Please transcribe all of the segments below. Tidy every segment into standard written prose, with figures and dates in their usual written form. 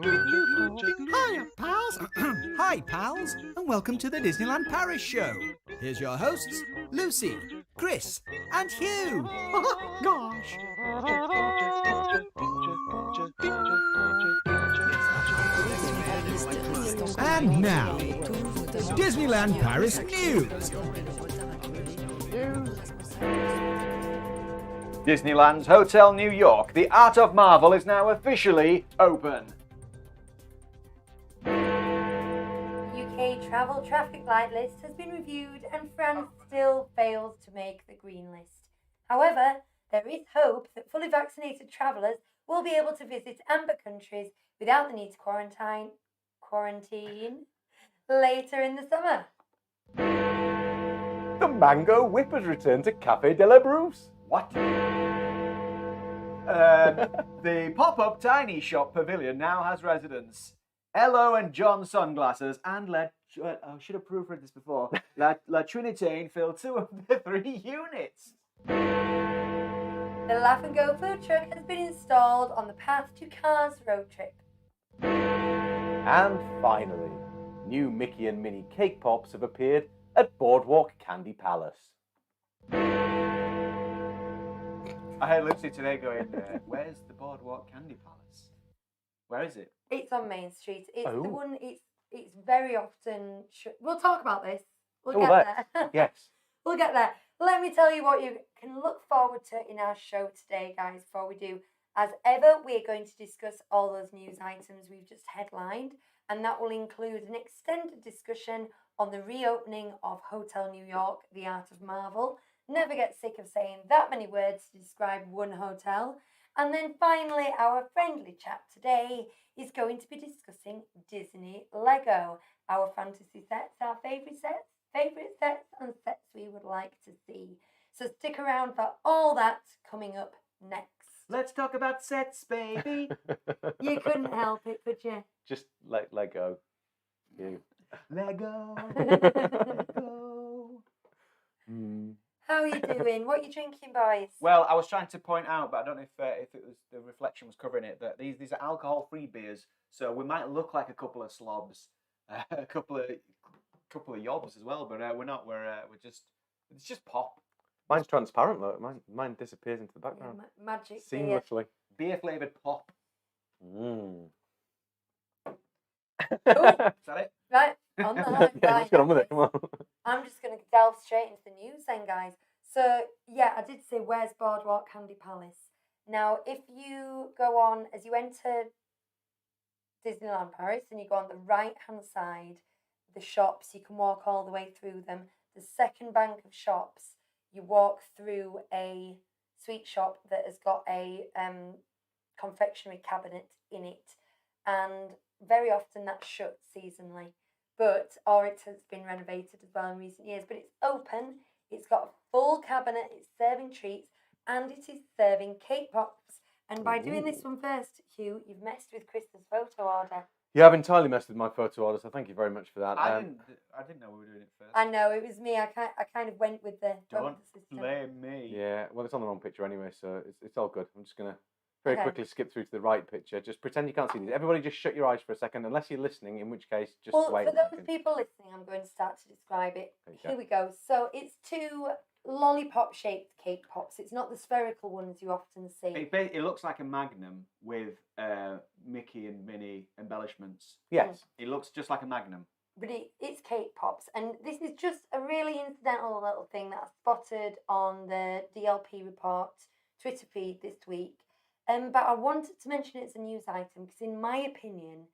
Hiya, pals. Hi, pals, and welcome to the Disneyland Paris Show. Here's your hosts, Lucy, Chris, and Hugh. Gosh. And now, Disneyland Paris News. Disneyland's Hotel New York, the Art of Marvel, is now officially open. UK travel traffic light list has been reviewed and France still fails to make the green list. However, there is hope that fully vaccinated travellers will be able to visit amber countries without the need to quarantine later in the summer. The Mango Whip has returned to Café de la Brousse. What? The pop-up tiny shop pavilion now has residents. Ello and John sunglasses and I should have proofread this before. La Trinitaine fill 2 of the 3 units. The Laugh and Go food truck has been installed on the path to Cars road trip. And finally, new Mickey and Minnie cake pops have appeared at Boardwalk Candy Palace. I heard Lucy today going, where's the Boardwalk Candy Palace? Where is it? It's on Main Street. It's Oh. the one. It's very often. We'll talk about this. We'll Oh, get that- there. Yes. We'll get there. Let me tell you what you can look forward to in our show today, guys. Before we do, as ever, we're going to discuss all those news items we've just headlined, and that will include an extended discussion on the reopening of Hotel New York, the Art of Marvel. Never get sick of saying that many words to describe one hotel. And then finally, our friendly chat today is going to be discussing Disney Lego, our fantasy sets, our favourite sets and sets we would like to see. So stick around for all that coming up next. Let's talk about sets, baby. You couldn't help it, could you? Just let go. You. Lego. How are you doing? What are you drinking, boys? Well, I was trying to point out, but I don't know if it was the reflection was covering it, that these are alcohol-free beers, so we might look like a couple of slobs, a couple of yobs as well, but we're not. It's just pop. Mine's transparent though. Mine disappears into the background. Magic Seamlessly. Beer-flavored pop. Mm. Cool. Is that it? Right, on the high Yeah, let's get on with it. Come on. I'm just going to delve straight into the news then, guys. So, yeah, I did say, where's Boardwalk Candy Palace? Now, if you go on, as you enter Disneyland Paris and you go on the right-hand side, the shops, you can walk all the way through them. The second bank of shops, you walk through a sweet shop that has got a confectionery cabinet in it. And very often that's shut seasonally. Or it has been renovated as well in recent years, but it's open, it's got a full cabinet, it's serving treats, and it is serving cake pops. And by doing this one first, Hugh, you've messed with Krista's photo order. Yeah, I've entirely messed with my photo order, so thank you very much for that. I didn't know we were doing it first. I know, it was me, I kind of went with the Don't system. blame me. Yeah, well, it's on the wrong picture anyway, so it's all good. I'm just going to very Okay. quickly skip through to the right picture. Just pretend you can't see these. Everybody just shut your eyes for a second, unless you're listening, in which case, just Well, wait for a those second. people listening, I'm going to start to describe it. There you go. Here we go. So it's 2 lollipop-shaped cake pops. It's not the spherical ones you often see. It looks like a Magnum with Mickey and Minnie embellishments. Yes. It looks just like a Magnum. But it's cake pops, and this is just a really incidental little thing that I spotted on the DLP report Twitter feed this week. But I wanted to mention it as a news item because, in my opinion,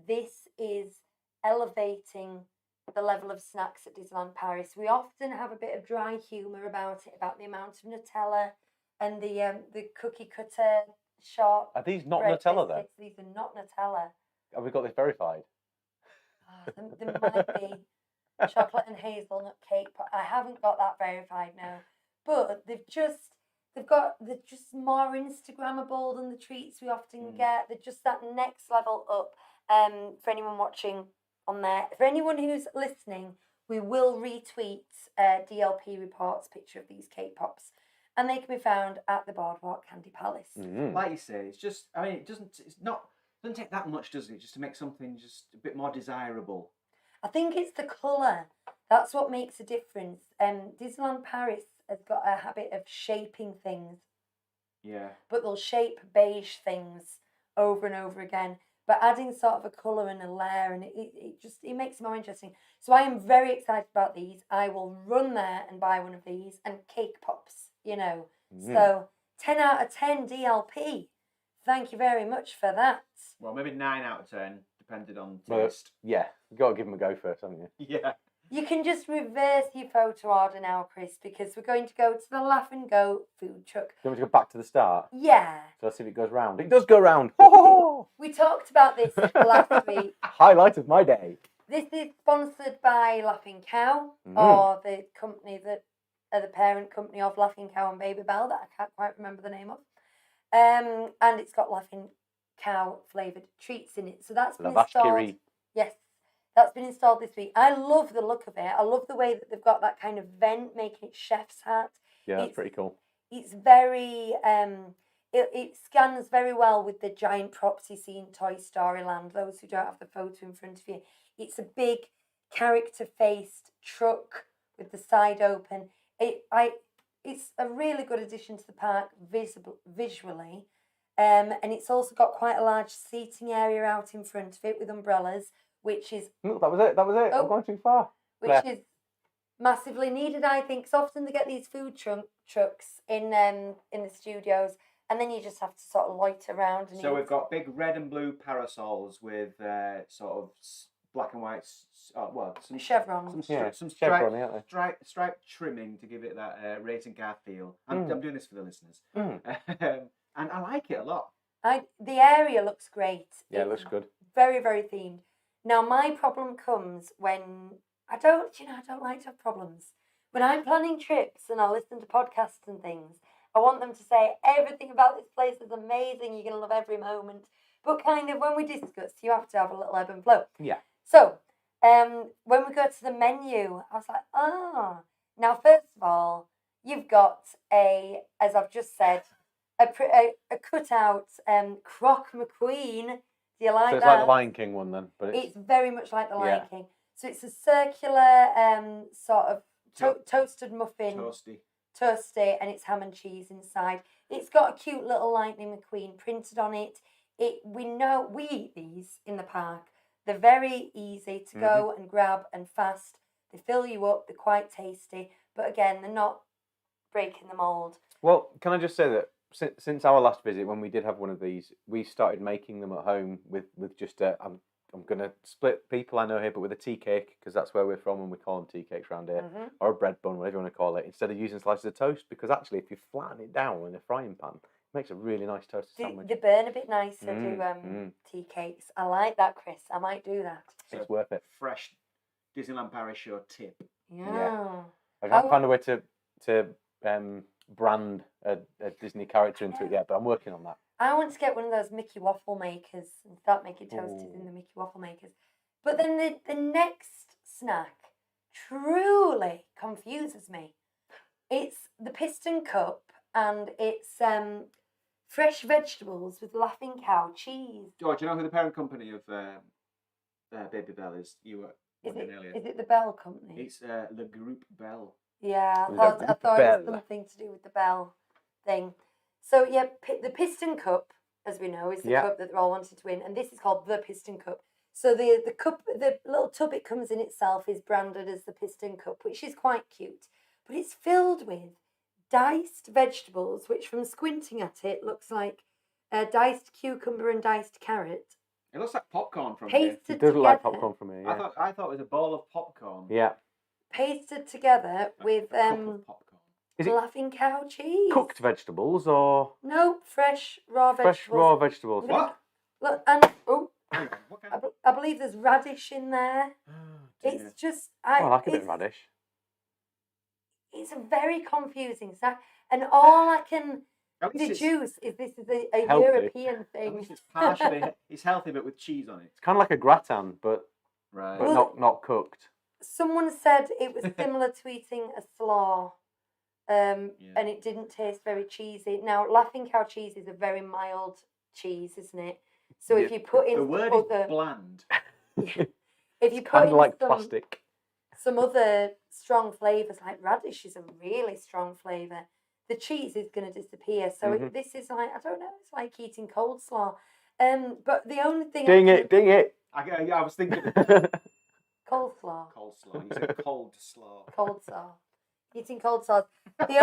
this is elevating the level of snacks at Disneyland Paris. We often have a bit of dry humour about it, about the amount of Nutella and the cookie cutter short. Are these not bread Nutella then? biscuits. These are not Nutella. Have we got this verified? There might be chocolate and hazelnut cake, but I haven't got that verified now. But they're just more Instagrammable than the treats we often get. They're just that next level up. For anyone watching on there, for anyone who's listening, we will retweet DLP Report's picture of these cake pops, and they can be found at the Boardwalk Candy Palace. Mm. Like you say, it's just. I mean, it's not. Doesn't take that much, does it? Just to make something just a bit more desirable. I think it's the colour. That's what makes a difference. Disneyland Paris has got a habit of shaping things, Yeah. but they'll shape beige things over and over again. But adding sort of a colour and a layer, and it makes it more interesting. So I am very excited about these. I will run there and buy one of these, and cake pops, you know. So 10 out of 10 DLP. Thank you very much for that. Well, maybe 9 out of 10, depending on Well, taste. yeah, you got to give them a go first, haven't you? Yeah. You can just reverse your photo order now, Chris, because we're going to go to the Laugh and Go food truck. Do you want me to go back to the start? Yeah. So let's see if it goes round. It does go round. Ho-ho-ho! We talked about this last week. Highlight of my day. This is sponsored by Laughing Cow, or the company that are the parent company of Laughing Cow and Baby Bell that I can't quite remember the name of. And it's got Laughing Cow flavoured treats in it. So that's been installed. Yes, that's been installed this week. I love the look of it. I love the way that they've got that kind of vent, making it chef's hat. Yeah, that's pretty cool. It's very, it scans very well with the giant props you see in Toy Story Land. Those who don't have the photo in front of you. It's a big character-faced truck with the side open. It's a really good addition to the park visually. And it's also got quite a large seating area out in front of it with umbrellas, which is... Look, that was it. Oh, I'm going too far. Which is massively needed, I think. Because often they get these food trucks in the studios, and then you just have to sort of loiter around. And so we've got big red and blue parasols with sort of black and white, some chevrons. Some chevron, stripe trimming to give it that racing car feel. I'm doing this for the listeners. And I like it a lot. The area looks great. Yeah, it looks good. Very, very themed. Now, my problem comes when I don't like to have problems. When I'm planning trips and I listen to podcasts and things, I want them to say everything about this place is amazing. You're going to love every moment. But kind of when we discuss, you have to have a little ebb and flow. Yeah. So, when we go to the menu, I was like, Now, first of all, you've got as I've just said, a cutout Croc McQueen. Do you like that? So it's like the Lion King one then, but it's very much like the Lion King. So it's a circular sort of toasted muffin, toasty, and it's ham and cheese inside. It's got a cute little Lightning McQueen printed on it. We eat these in the park. They're very easy to go and grab and fast. They fill you up. They're quite tasty, but again, they're not breaking the mold. Well, can I just say that since our last visit, when we did have one of these, we started making them at home with just I'm going to split people I know here, but with a tea cake, because that's where we're from and we call them tea cakes around here, or a bread bun, whatever you want to call it, instead of using slices of toast, because actually if you flatten it down in a frying pan, it makes a really nice toasted sandwich. They burn a bit nicer, tea cakes. I like that, Chris. I might do that. So it's worth it. Fresh Disneyland Paris Show tip. Yeah. I haven't found a way to brand a Disney character into it yet, but I'm working on that. I want to get one of those Mickey waffle makers and start making toasties in the Mickey waffle makers. But then the next snack truly confuses me. It's the piston cup, and it's fresh vegetables with Laughing Cow cheese. George, do you know who the parent company of Baby Bell is? You were wondering earlier. Is it the Bell Company? It's Le Groupe Bell. Yeah, I thought it was something to do with the Bell thing. So yeah, the Piston Cup, as we know, is the cup that they're all wanting to win, and this is called the Piston Cup. So the cup, the little tub it comes in itself is branded as the Piston Cup, which is quite cute, but it's filled with diced vegetables, which from squinting at it looks like diced cucumber and diced carrot. It looks like popcorn from here. It does look like popcorn from here. Yeah. I thought it was a bowl of popcorn. Yeah. Pasted together with popcorn. Is it Laughing Cow cheese? Cooked vegetables or no, fresh raw vegetables. fresh raw vegetables? What? Look, and What kind of... I believe there's radish in there. It's just I like a bit of radish. It's a very confusing snack, and all I can deduce is this is a European thing. At least it's partially it's healthy, but with cheese on it. It's kind of like a gratin, but not cooked. Someone said it was similar to eating a slaw, and it didn't taste very cheesy. Now, Laughing Cow cheese is a very mild cheese, isn't it? So if you put in The word other, is bland. if you It's put kind in of like some, plastic. some other strong flavours, like radish is a really strong flavour, the cheese is going to disappear. So this is like, I don't know, it's like eating coleslaw. But the only thing Ding it. I was thinking coleslaw. coleslaw. You said cold slaw. Cold slaw. Eating cold slaw. The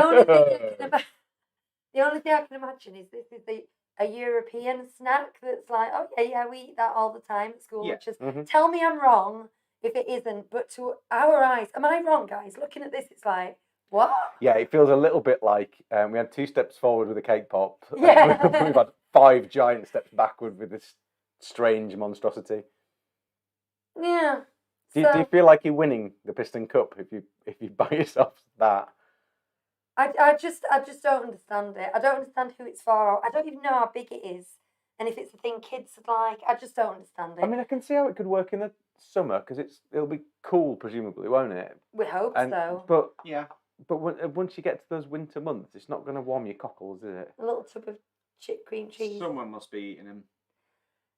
only thing I can imagine is this is a European snack that's like, okay, yeah, we eat that all the time at school. Yeah. Which is, tell me I'm wrong if it isn't, but to our eyes, am I wrong, guys? Looking at this, it's like, what? Yeah, it feels a little bit like we had 2 steps forward with a cake pop. Yeah. We've had 5 giant steps backward with this strange monstrosity. Yeah. Do you feel like you're winning the Piston Cup if you buy yourself that? I just don't understand it. I don't understand who it's for. I don't even know how big it is, and if it's a thing kids would like. I just don't understand it. I mean, I can see how it could work in the summer because it'll be cool, presumably, won't it? We hope so. But Yeah. But once you get to those winter months, it's not going to warm your cockles, is it? A little tub of cream cheese. Someone must be eating them.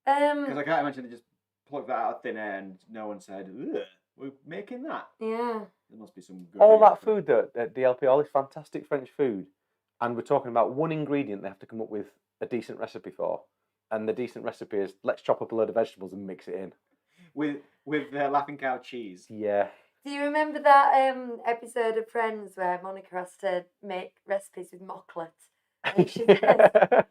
Because I can't imagine they just plucked that out of thin air and no one said, ugh, we're making that. Yeah. There must be some good All reason that for it. food at DLP, all this fantastic French food, and we're talking about one ingredient they have to come up with a decent recipe for. And the decent recipe is, let's chop up a load of vegetables and mix it in. With Laughing Cow cheese. Do Yeah. you remember that episode of Friends where Monica has to make recipes with mocklet? And she says,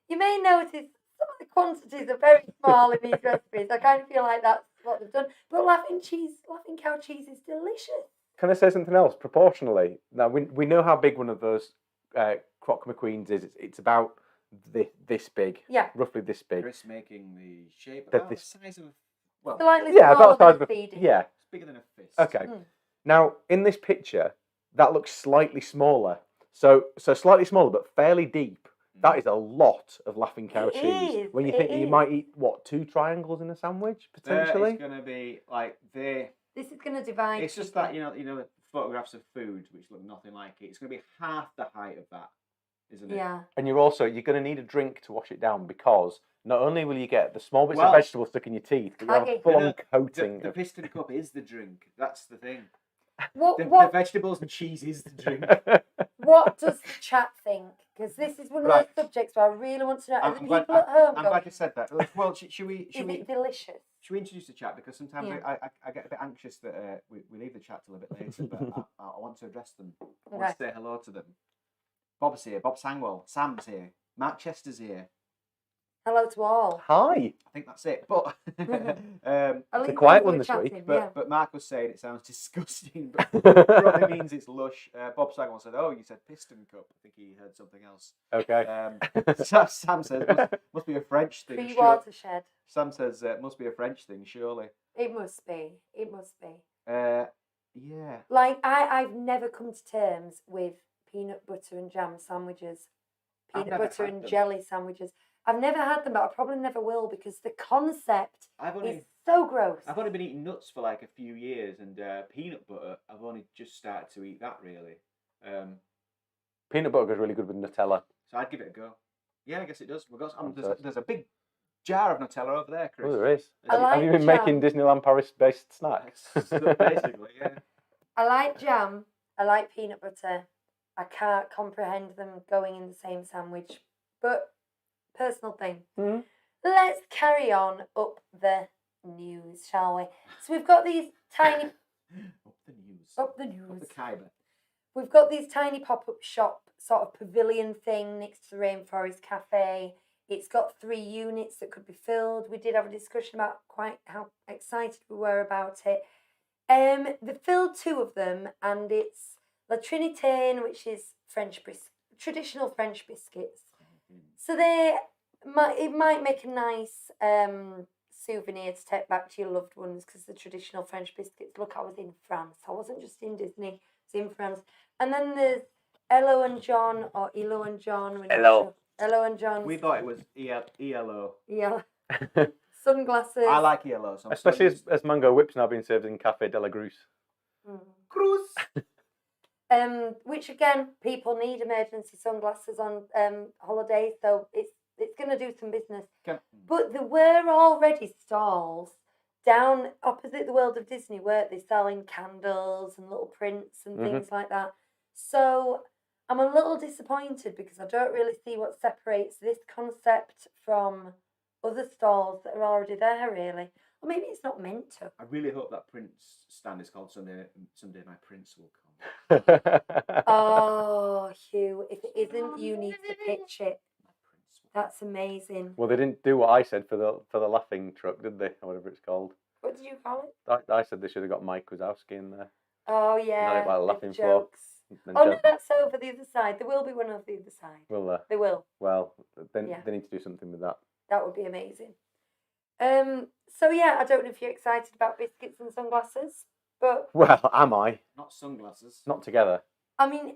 you may notice some of the quantities are very small in these recipes. I kind of feel like that's what they've done. But Laughing Cow cheese is delicious. Can I say something else? Proportionally, now we know how big one of those Croc McQueens is. It's about this big. Yeah. Roughly this big. Chris making the shape That about the this- size of, well, Slightly Yeah, smaller about the size than of a feeding. yeah. it's bigger than a fist. Okay. Now, in this picture, that looks slightly smaller. So slightly smaller, but fairly deep. That is a lot of Laughing Cow It cheese. is, When you it think that you is. might eat, 2 triangles in a sandwich, potentially? It's going to be like This is going to divide. It's just people. that, you know the photographs of food which look nothing like it. It's going to be half the height of that, isn't it? Yeah. And you're going to need a drink to wash it down because not only will you get the small bits Well, of vegetable stuck in your teeth, but you have a Okay. full-on coating The of... piston cup is the drink. That's the thing. The What vegetables and cheese is the drink. what does the chat think? Because this is one of Right. those subjects where I really want to know. Are the I'm people glad, at home I'm going, glad you said that. Well, should we is it delicious? introduce the chat, because sometimes Yeah. I get a bit anxious that we leave the chat till a bit later, but I want to address them. I want Right. to say hello to them. Bob's here. Bob Sangwell. Sam's here. Mark Chester's here. Hello to all. Hi! I think that's it. But At a least quiet people one are this week, chatting, but yeah. but Mark was saying it sounds disgusting, but probably means it's lush. Bob Sangwell said, "Oh, you said piston cup." I think he heard something else. Okay. Sam says must be a French thing. Free sure." watershed. Sam says it must be a French thing, surely. It must be. It must be. Yeah. Like I've never come to terms with peanut butter and jam sandwiches, I've peanut never butter had and them. jelly sandwiches. I've never had them, but I probably never will because the concept I've is so gross. only been eating nuts for like a few years, and peanut butter, I've only just started to eat that really. Peanut butter goes really good with Nutella. So I'd give it a go. Yeah, I guess it does. We've got Fantastic. there's a big jar of Nutella over there, Chris. Oh, there is. I like Have you been jam. making Disneyland Paris-based snacks? So basically, yeah. I like jam. I like peanut butter. I can't comprehend them going in the same sandwich, but personal thing. Mhm. Let's carry on up the news, shall we? So we've got these tiny Up the news. up the Up news. the Khyber. We've got these tiny pop-up shop sort of pavilion thing next to the Rainforest Cafe. It's got 3 units that could be filled. We did have a discussion about quite how excited we were about it. They filled 2 of them, and it's La Trinitaine, which is traditional French biscuits. So it might make a nice souvenir to take back to your loved ones, because the traditional French biscuits. Look, I was in France. I wasn't just in Disney. I was in France. And then there's Elo and John, or Elo and John. we're not Elo. sure. Elo and John. We thought it was ELO. Yeah. Sunglasses. I like ELO. So I'm Especially so as mango whips now being served in Café de la Grusse. Cruz. Which again, people need emergency sunglasses on holidays, so it's going to do some business. But there were already stalls down opposite the World of Disney, weren't they, selling candles and little prints and things like that. So I'm a little disappointed because I don't really see what separates this concept from other stalls that are already there, really. Or maybe it's not meant to. I really hope that Prince stand is called Someday My Prince Will Come. Oh, Hugh, if it isn't, you need to pitch it. My Prince will That's amazing. Well, they didn't do what I said for the laughing truck, did they? Or whatever it's called. What did you call it? I said they should have got Mike Wazowski in there. Oh, Not yeah. like the laughing floor. jokes. And Oh, no, Jen- that's over the other side. There will be one over the other side. Will there? They will. Well, then Yeah. they need to do something with that. That would be amazing. So yeah, I don't know if you're excited about biscuits and sunglasses, but Well, am I? Not sunglasses. Not together. I mean,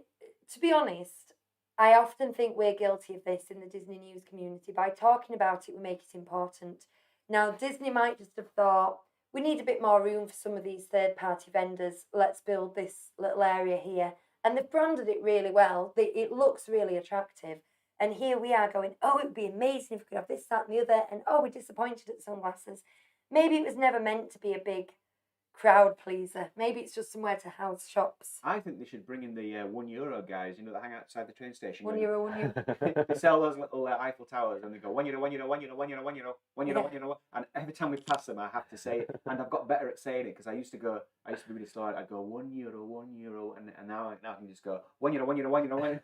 to be honest, I often think we're guilty of this in the Disney news community. By talking about it, we make it important. Now, Disney might just have thought, we need a bit more room for some of these third-party vendors. Let's build this little area here. And they've branded it really well. It looks really attractive. And here we are going, oh, it would be amazing if we could have this, that, and the other. And oh, we're disappointed at sunglasses. Maybe it was never meant to be a big crowd pleaser. Maybe it's just somewhere to house shops. I think they should bring in the €1 guys, that hang outside the train station. €1. They sell those little Eiffel Towers and they go €1, €1. And every time we pass them, I have to say it. And I've got better at saying it because I used to be really slow. I'd go €1, and now I can just go €1.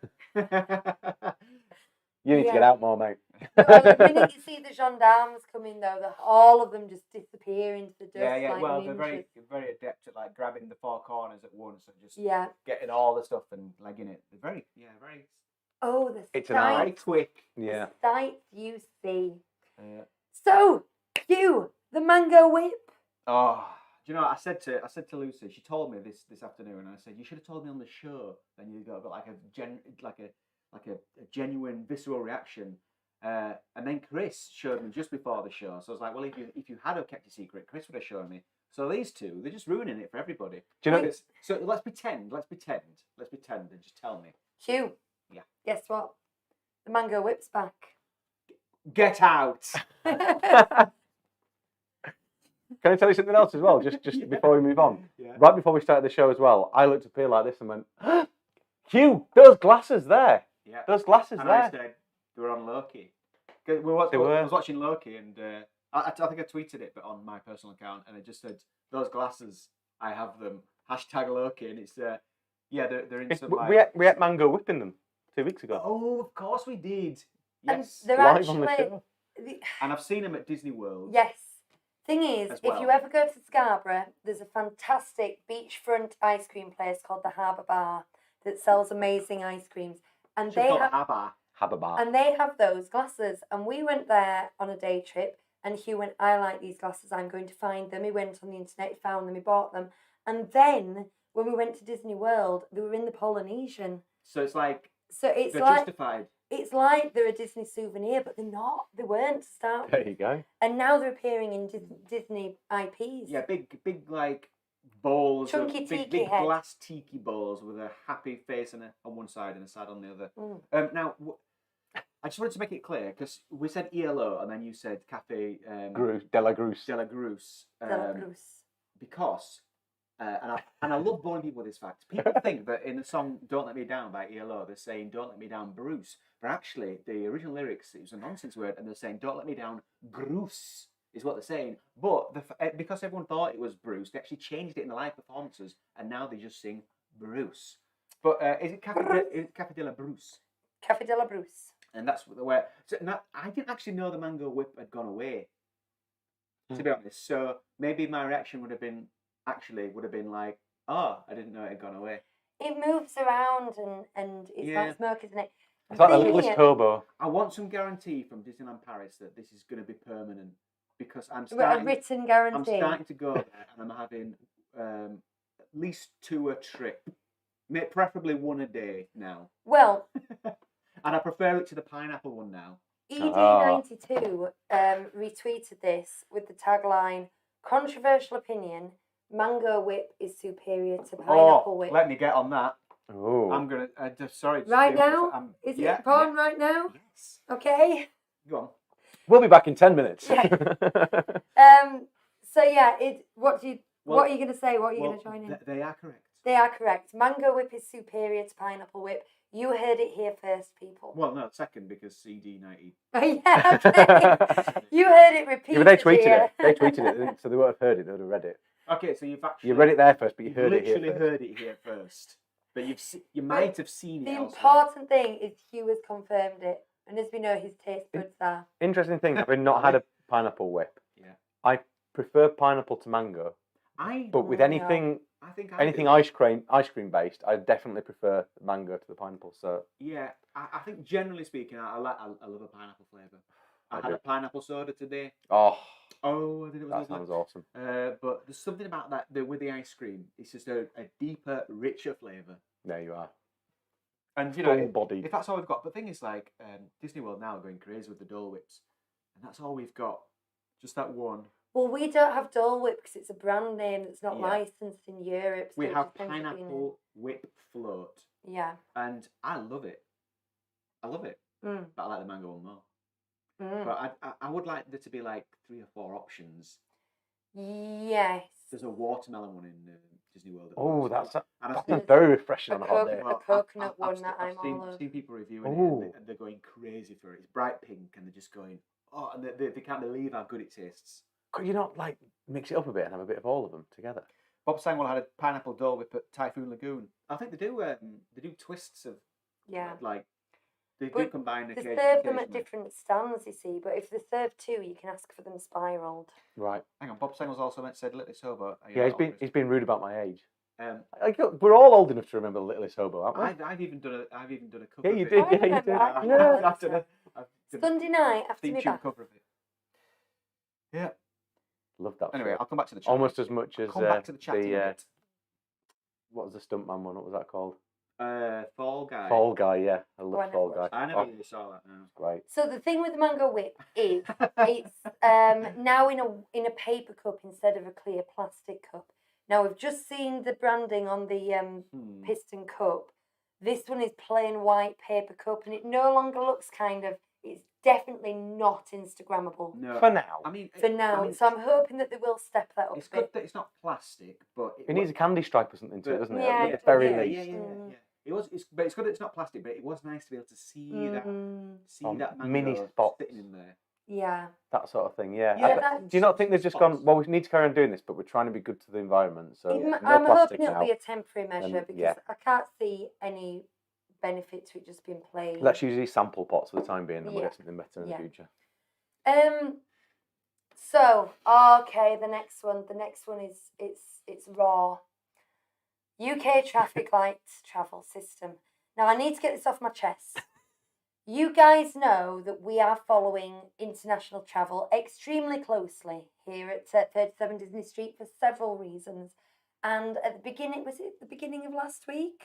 You need to get out more, mate. Well, the minute you see the gendarmes come in, though, all of them just disappear into the dust. Yeah. Like Well, ninjas. they're very adept at like grabbing the four corners at once and just Yeah. getting all the stuff and legging it. They're very. Oh, the It's an art. Very sights. quick. Yeah. The sights you see. Yeah. So, Hugh, the mango whip. Oh, do you know? I said to Lucy. She told me this afternoon, and I said you should have told me on the show. Then you got like a genuine visceral reaction. And then Chris showed me just before the show. So I was like, well, if you had kept your secret, Chris would have shown me. So these two, they're just ruining it for everybody. Do you know? So let's pretend and just tell me. Hugh. Yeah. Guess what? The mango whip's back. Get out. Can I tell you something else as well? Just Yeah. before we move on. Yeah. Right before we started the show as well, I looked up here like this and went, Hugh, those glasses there. Yeah. Those glasses And there. I said they were on Loki. 'Cause They were. I was watching Loki, and I think I tweeted it, but on my personal account, and it just said those glasses. I have them. #Loki, and it's they're in some like. We had mango whip in them 2 weeks ago. Oh, of course we did. And Yes. they're Live on the actually. show. And I've seen them at Disney World. Yes. Thing is, As if well. you ever go to Scarborough, there's a fantastic beachfront ice cream place called the Harbour Bar that sells amazing ice creams, and Should call it have Habba. and they have those glasses. And we went there on a day trip, and Hugh went, I like these glasses, I'm going to find them. He went on the internet, he found them, he bought them. And then when we went to Disney World, they were in the Polynesian. So it's like So it's they're like justified. it's like they're a Disney souvenir, but they're not. They weren't to start There with. you go. And now they're appearing in Disney IPs. Yeah, big like bowls, Chunky of, tiki big head. glass tiki bowls with a happy face on one side and a sad on the other. Now, I just wanted to make it clear because we said ELO and then you said Cafe Della Gruce. Della Gruce. Della Bruce. Because, and I love boring people with this fact. People think that in the song "Don't Let Me Down" by ELO, they're saying "Don't let me down, Bruce," but actually the original lyrics, it was a nonsense word, and they're saying "Don't let me down, Bruce." Is what they're saying, but because everyone thought it was Bruce, they actually changed it in the live performances, and now they just sing Bruce. But is it Cafe Della Bruce? Cafe Della Bruce. And that's the way. So now, I didn't actually know the mango whip had gone away. To be honest, so maybe my reaction would have been like, "Oh, I didn't know it had gone away." It moves around and it's Yeah. like smoke, isn't it? It's like the Thing littlest is- hobo. I want some guarantee from Disneyland Paris that this is going to be permanent because I'm a starting. written I'm guarantee. starting to go there, and I'm having at least 2 a trip, preferably 1 a day now. Well, And I prefer it to the pineapple one now. ED92 retweeted this with the tagline, controversial opinion, mango whip is superior to pineapple whip. Let me get on that. Oh. I'm gonna. Sorry. Right now? Is it on right now? Yes. Okay. Go on. We'll be back in 10 minutes. So yeah, what are you going to say? What are you Well, going to join in? They are correct. They are correct. Mango whip is superior to pineapple whip. You heard it here first, people. Well, no, second because CD90. Yeah, okay. You heard it repeated. Yeah, but they tweeted here. it. They tweeted it, didn't- so they would have heard it. They would have read it. Okay, so you've actually You read it there first, but you you've heard it here literally first. heard it here first. But you might have seen it The elsewhere. important thing is Hugh has confirmed it, and as we know, his taste buds are. Interesting thing, having not had a pineapple whip, Yeah. I prefer pineapple to mango. But with No. anything I think anything do. ice cream based, I definitely prefer the mango to the pineapple. So Yeah, I think generally speaking, I love a pineapple flavour. I had do. a pineapple soda today. oh, Oh, I think it was that lovely. sounds awesome. But there's something about that with the ice cream. It's just a deeper, richer flavour. There you are. And you know, Full-bodied. if that's all we've got, the thing is like Disney World now are going crazy with the Dole Whips, and that's all we've got. Just that one. Well, we don't have Dole Whip because it's a brand name that's not Yeah. licensed in Europe. So We it have just ends up being pineapple whip float, Yeah. and I love it. I love it, Mm. but I like the mango one more. Mm. But I would like there to be like 3 or 4 options. Yes. There's a watermelon one in Disney World. at the Oh, moment. that's And I've that seen- sounds very refreshing a on a hot day. coconut- coconut I've one se- that I've I'm seen, all over. seen people reviewing it Ooh. and they're going crazy for it. It's bright pink and they're just going, oh, and they can't believe how good it tastes. Could you not like mix it up a bit and have a bit of all of them together? Bob Sangwell had a pineapple Dole Whip at Typhoon Lagoon. I think they do twists of Yeah. like they do But combine They occasion- serve them at occasionally. different stands, you see. But if they serve 2, you can ask for them spiraled. Right. Hang on, Bob Sangwell's also said Little Sober. Yeah, he's been rude about my age. Um, We're all old enough to remember Little Hobo, aren't we? I've even done a cover. Yeah, of you it. did. I Yeah, you remember, did. I I've remember Yeah. that. I've done a Sunday night after theme me tune bath. cover of it. Yeah. Love that. Anyway, show. I'll come back to the chat. Almost as much as Come back to the chat in a the bit. what was the stuntman one? What was that called? Fall Guy. Fall Guy. Yeah, I I love never Fall Guy. watched I never Oh, really saw that now. great. So the thing with the mango whip is it's now in a paper cup instead of a clear plastic cup. Now we've just seen the branding on the piston cup. This one is plain white paper cup, and it no longer looks it's definitely not Instagrammable No. For now, I mean, for now. So I'm hoping that they will step that up it's a bit. good that it's not plastic, but it needs a candy stripe or something to it, But- doesn't it? Yeah, At it the very does. least. Yeah. But it's good that it's not plastic, but it was nice to be able to see Oh, that mango mini spots. sitting in there. Yeah. That sort of thing. Yeah. Yeah, Do you not think they've just spots. gone? Well, we need to carry on doing this, but we're trying to be good to the environment. So no I'm plastic hoping it'll now. be a temporary measure because yeah. I can't see any benefit to it just being plain. Let's use these sample pots for the time being, and we'll Yeah. get something better in Yeah. the future. So okay, the next one is it's raw. UK traffic light travel system. Now I need to get this off my chest. You guys know that we are following international travel extremely closely here at 37 Disney Street for several reasons. And at the beginning, was it the beginning of last week?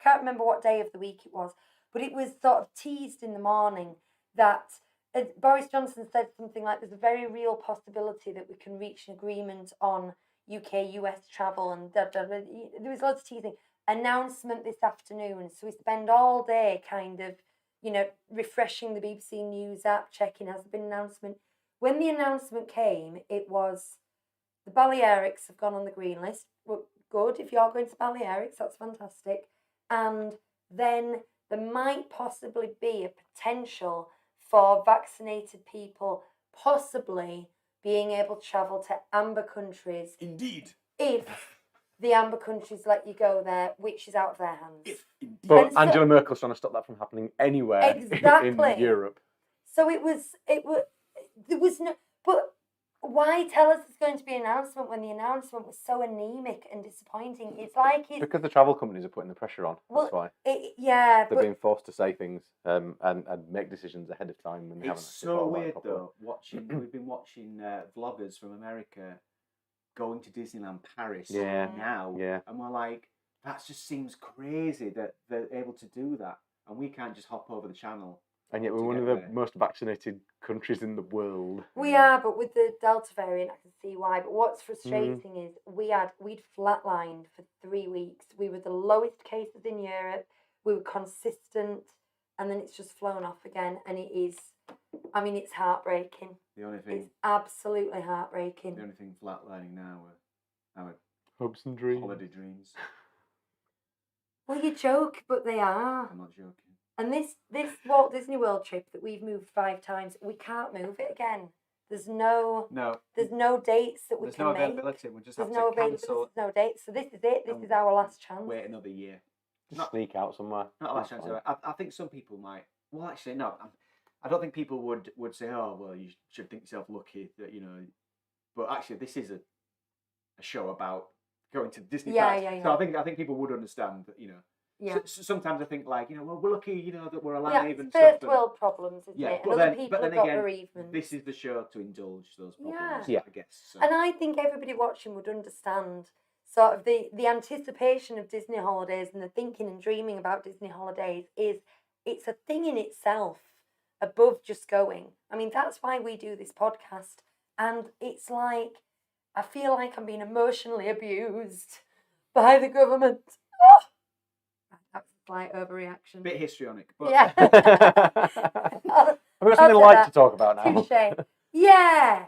I can't remember what day of the week it was, but it was sort of teased in the morning that Boris Johnson said something like there's a very real possibility that we can reach an agreement on UK-US travel and there was lots of teasing. Announcement this afternoon. So we spend all day kind of, refreshing the BBC News app, checking has there been an announcement. When the announcement came, it was the Balearics have gone on the green list. Well, good, if you're going to Balearics, that's fantastic. And then there might possibly be a potential for vaccinated people possibly being able to travel to amber countries. Indeed. If the amber countries let you go there, which is out of their hands. Indeed. But And so- Angela Merkel's trying to stop that from happening anywhere Exactly. in Europe. So there was no, but why tell us there's going to be an announcement when the announcement was so anemic and disappointing? It's like it's, Because the travel companies are putting the pressure on. That's why yeah, they're but being forced to say things and make decisions ahead of time when they haven't. It's actually so thought about it weird properly. though. We've been watching vloggers from America going to Disneyland Paris Yeah. now, Yeah. and we're like, that just seems crazy that they're able to do that, and we can't just hop over the channel. And yet we're to one of get the there. most vaccinated countries in the world. we are. But with the Delta variant, I can see why. But what's frustrating is we'd flatlined for 3 weeks. We were the lowest cases in Europe. We were consistent, and then it's just flown off again, and it is I mean, it's heartbreaking. The only thing, It's absolutely heartbreaking. the only thing flatlining now are our Hopes and dreams. holiday dreams. Well, you joke, but they are. I'm not joking. And this Walt Disney World trip that we've moved 5 times, we can't move it again. There's no No, dates that we there's can no make. availability. We just There's have no to cancel. availability. There's no dates. So this is it. This and is our last chance. Wait another year. Just sneak out somewhere. Not a last That's chance. fine. I think some people might. Well, actually, no. I don't think people would say, "Oh, well, you should think yourself lucky that you know." But actually, this is a show about going to Disney parks. Yeah. So I think people would understand that, you know. Yeah. Sometimes I think like, you know, well, we're lucky, you know, that we're alive Yeah, and it's stuff. first world problems, isn't Yeah, it? but And other then- people but have then got again, bereavement. This is the show to indulge those problems. Yeah. I guess. So. And I think everybody watching would understand sort of the anticipation of Disney holidays and the thinking and dreaming about Disney holidays it's a thing in itself above just going. I mean, that's why we do this podcast. And it's like, I feel like I'm being emotionally abused by the government. Oh! That's a slight overreaction. Bit histrionic, but Yeah. Have we got something say light that. to talk about now? Touche. Yeah.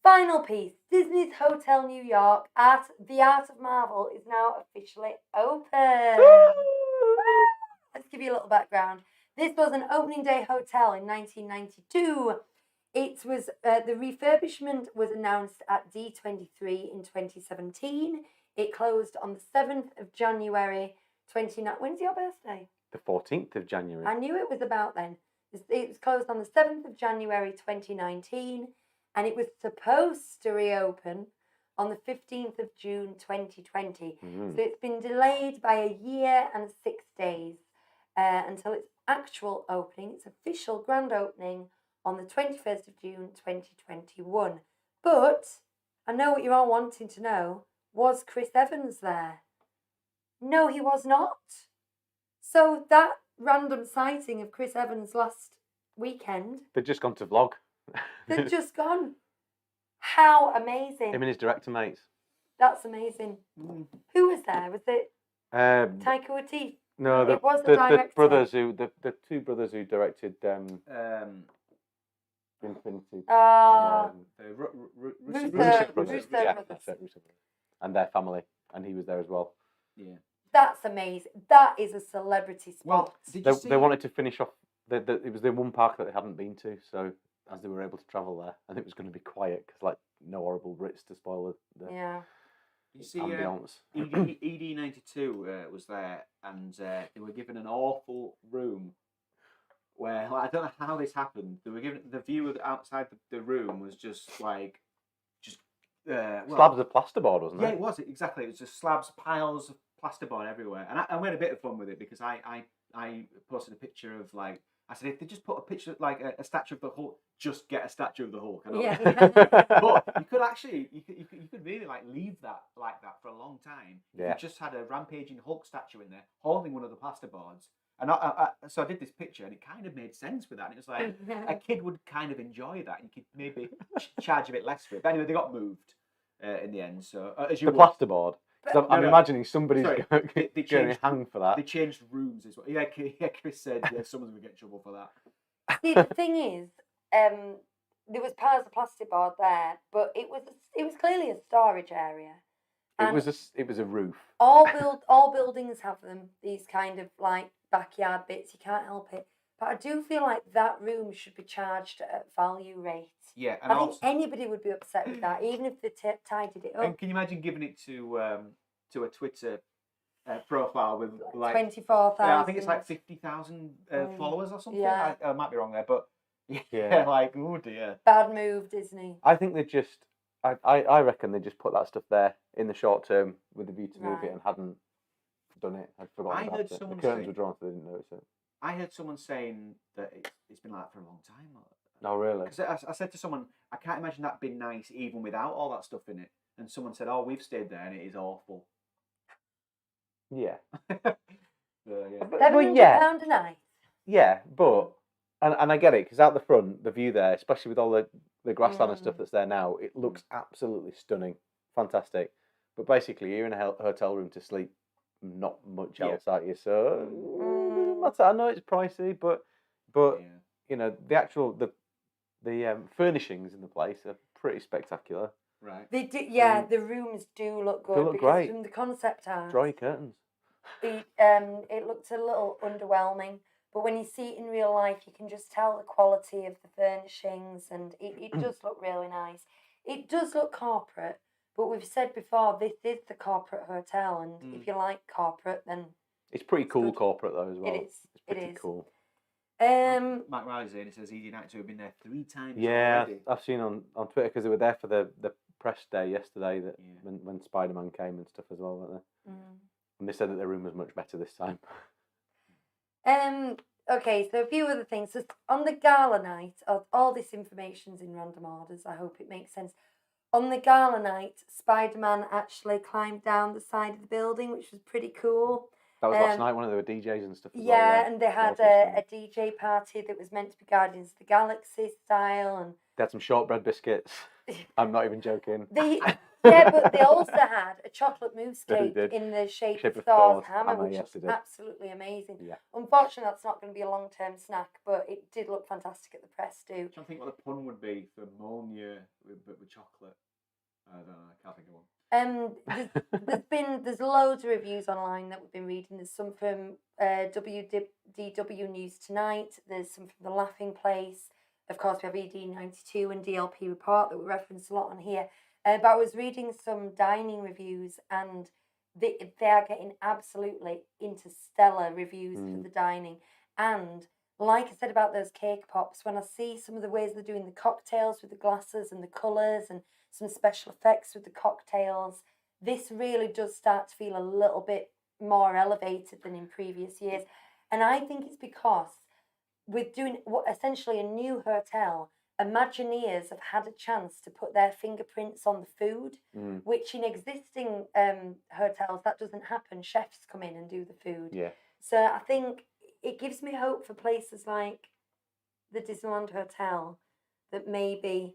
Final piece. Disney's Hotel New York, The Art of Marvel, is now officially open. Let's give you a little background. This was an opening day hotel in 1992. It was the refurbishment was announced at D23 in 2017. It closed on the 7th of January 29. When's your birthday? The 14th of January. I knew it was about then. It was closed on the 7th of January 2019, and it was supposed to reopen on the 15th of June 2020. Mhm. So it's been delayed by a year and 6 days until its actual opening, its official grand opening on the 21st of June 2021. But I know what you're all wanting to know. Was Chris Evans there? No, he was not. So that random sighting of Chris Evans last weekend, They've just gone to vlog. they've just gone. How amazing. Him and his director mates. That's amazing. Who was there? Was it Taika Waititi? No, It was the the director. brothers the 2 brothers who directed Infinity. the Russo Russo brothers. brothers. Yeah, that's it, Russo brothers. And their family, and he was there as well. Yeah. That's amazing. That is a celebrity spot. Well, did you see? They wanted to finish off. It was the one park that they hadn't been to, so as they were able to travel there, and it was going to be quiet because like no horrible Brits to spoil the Yeah. You see, ambience. ED92 was there, and they were given an awful room where like, I don't know how this happened. They were given the view of outside the room was just like well, Slabs of plasterboard, wasn't Yeah, it? it was exactly. It was just slabs, piles of plasterboard everywhere, and I had a bit of fun with it because I posted a picture of like. I said, if they just put a picture like a statue of the Hulk, just get a statue of the Hulk. Yeah. But you could actually, you could really like leave that like that for a long time. Yeah. You just had a rampaging Hulk statue in there, holding one of the plasterboards. And so I did this picture, and it kind of made sense with that. And it was like a kid would kind of enjoy that, and you could maybe charge a bit less for it. But anyway, they got moved in the end. So as you The plasterboard. 'Cause I'm No. imagining somebody's Sorry, going they to changed- hang for that. they changed rooms as well. Yeah, Chris said someone's gonna get in trouble for that. See, the thing is, there was piles of plasterboard there, but it was clearly a storage area. It was a roof. All buildings have them. These kind of like backyard bits. You can't help it. But I do feel like that room should be charged at value rate. Yeah, and I think also, anybody would be upset with that, even if they tidied it up. and can you imagine giving it to a Twitter profile with like 24,000. I think it's like 50,000 followers or something. Yeah. I might be wrong there, but Yeah. like oh dear. Bad move, Disney. I think they just. I reckon they just put that stuff there in the short term with the view to move it Right. and hadn't done it. I'd forgotten I about heard it. The someone curtains say- were drawn so they didn't notice it. I heard someone saying that it's been like that for a long time. Oh really? Because I said to someone, I can't imagine that being nice even without all that stuff in it. And someone said, "Oh, we've stayed there and it is awful." Yeah. So, yeah. £700 a night. Yeah, but and I get it because out the front, the view there, especially with all the grassland and stuff that's there now, it looks absolutely stunning, fantastic. But basically, you're in a hotel room to sleep, not much Yeah. else out you. So I know it's pricey, but Yeah. you know the the furnishings in the place are pretty spectacular. Right. They do, yeah. The rooms do look good look because great. from the concept art, Dry curtains. it looked a little underwhelming. But when you see it in real life, you can just tell the quality of the furnishings, and it does look really nice. It does look corporate, but we've said before this is the corporate hotel, and if you like corporate, then It's pretty cool good. corporate though as well. It is. It's pretty It is. cool. Matt Riley's in. He says he's United to have been there 3 times Yeah, already. I've seen on Twitter because they were there for the press day yesterday that Yeah. when Spider-Man came and stuff as well, weren't they? And they said that their room was much better this time. Okay, so a few other things. So on the gala night, all this information's in random orders. I hope it makes sense. On the gala night, Spider-Man actually climbed down the side of the building, which was pretty cool. That was last night. One of the DJs and stuff. As well, Yeah, and they had a DJ party that was meant to be Guardians of the Galaxy style, and they had some shortbread biscuits. I'm not even joking. Yeah, but they also had a chocolate mousse They cake did. in the shape of of Thor's Thor's hammer, hammer, which yes, was they did. absolutely amazing. Yeah. Unfortunately, that's not going to be a long-term snack, but it did look fantastic at the press do. I'm trying to think what the pun would be for Molyneux with chocolate. I don't know. I can't think of one. There's loads of reviews online that we've been reading. There's some from WDW News Tonight. There's some from The Laughing Place. Of course, we have ED92 and DLP Report that we reference a lot on here. But I was reading some dining reviews, and they are getting absolutely interstellar reviews for the dining. And like I said about those cake pops, when I see some of the ways they're doing the cocktails with the glasses and the colours and some special effects with the cocktails, this really does start to feel a little bit more elevated than in previous years. And I think it's because with doing essentially a new hotel, Imagineers have had a chance to put their fingerprints on the food, which in existing hotels, that doesn't happen. Chefs come in and do the food. Yeah. So I think it gives me hope for places like the Disneyland Hotel that maybe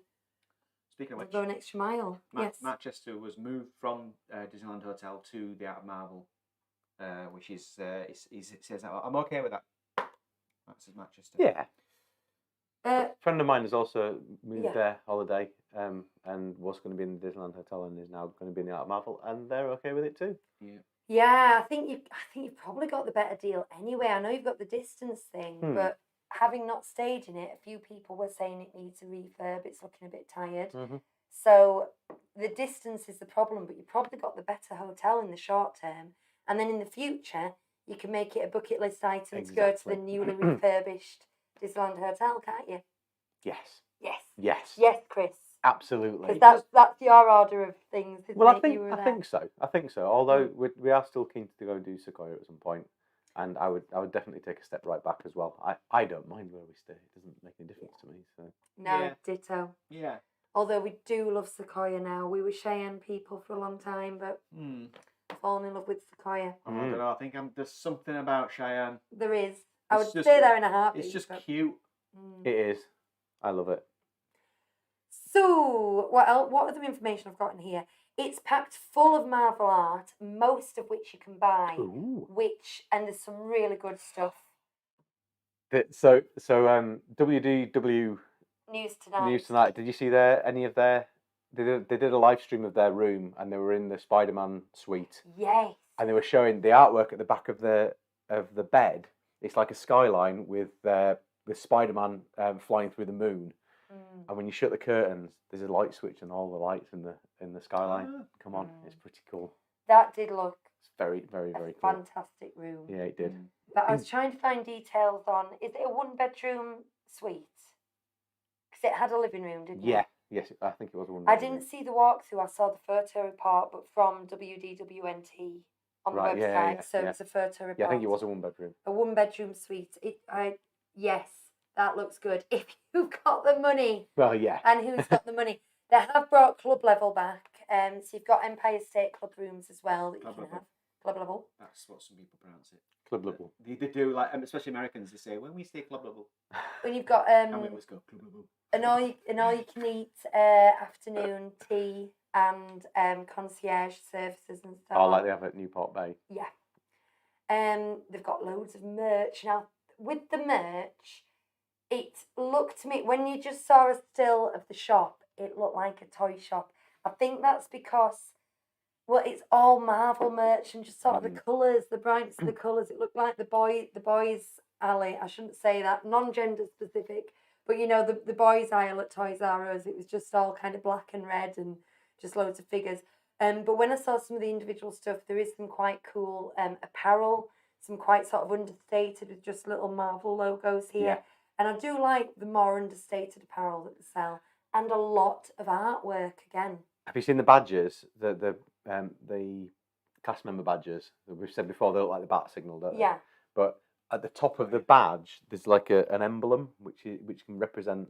Speaking of which, go an extra mile. Yes. Manchester was moved from Disneyland Hotel to the Art of Marvel, which is he says that I'm okay with that. That's Manchester. Yeah. A friend of mine has also moved Yeah. there holiday and was going to be in the Disneyland Hotel and is now going to be in the Art of Marvel, and they're okay with it too. Yeah. Yeah, I think you've probably got the better deal anyway. I know you've got the distance thing, but having not stayed in it, a few people were saying it needs a refurb. It's looking a bit tired. So the distance is the problem, but you probably got the better hotel in the short term, and then in the future you can make it a bucket list item to go to the newly refurbished Disneyland Hotel, can't you? Yes. Yes. Yes. Yes, Chris. Absolutely. Because that's your order of things. Isn't Well, it? I think so. I think so. Although we are still keen to go and do Sequoia at some point, and I would definitely take a step right back as well. I don't mind where we stay. It doesn't make any difference to me. So No, Yeah. ditto. Yeah. Although we do love Sequoia now. We were Cheyenne people for a long time, but fallen in love with Sequoia. Oh, I don't know. I think there's something about Cheyenne. There is. I would It's just- stay there in a heartbeat. It's just but- cute. it is. I love it. So, what other information I've got in here? It's packed full of Marvel art, most of which you can buy. Ooh. And there's some really good stuff. So WDW News Tonight. News Tonight. Did you see any of their? They did a live stream of their room, and they were in the Spider-Man suite, Yes. and they were showing the artwork at the back of the bed. It's like a skyline with Spider-Man flying through the moon. And when you shut the curtains, there's a light switch and all the lights in the skyline come on. It's pretty cool. That did look It's very, very, a very cool. fantastic room. Yeah, it did. But I was trying to find details on, is it a 1-bedroom suite? Because it had a living room, didn't it? Yeah, yes, I think it was one. I didn't see the walkthrough. I saw the photo report, but from WDWNT on the Right, website. yeah, So yeah. it's a photo report. Yeah, I think it was a 1-bedroom. A 1-bedroom suite. Yes, that looks good. If you've got the money. Well, yeah. And who's got the money? They have brought club level back. So you've got Empire State Club rooms as well that you Club can level. have. Club level. That's what some people pronounce it. Club level. They do, like, especially Americans, they say, when we say club level, When you've got and we always go club level. an all you can eat afternoon tea and concierge services and stuff. Oh, like they have at Newport Bay. Yeah. They've got loads of merch. Now, with the merch, It looked to me, when you just saw a still of the shop, it looked like a toy shop. I think that's because, well, it's all Marvel merch and just sort of the colours, the brightness of the colours. It looked like the boys' alley. I shouldn't say that, non-gender specific, but you know, the boys' aisle at Toys R Us, it was just all kind of black and red and just loads of figures. But when I saw some of the individual stuff, there is some quite cool apparel, some quite sort of understated with just little Marvel logos here. Yeah. And I do like the more understated apparel that they sell, and a lot of artwork again. Have you seen the badges? The cast member badges that we've said before. They look like the bat signal, don't they? Yeah. But at the top of the badge, there's like an emblem which can represent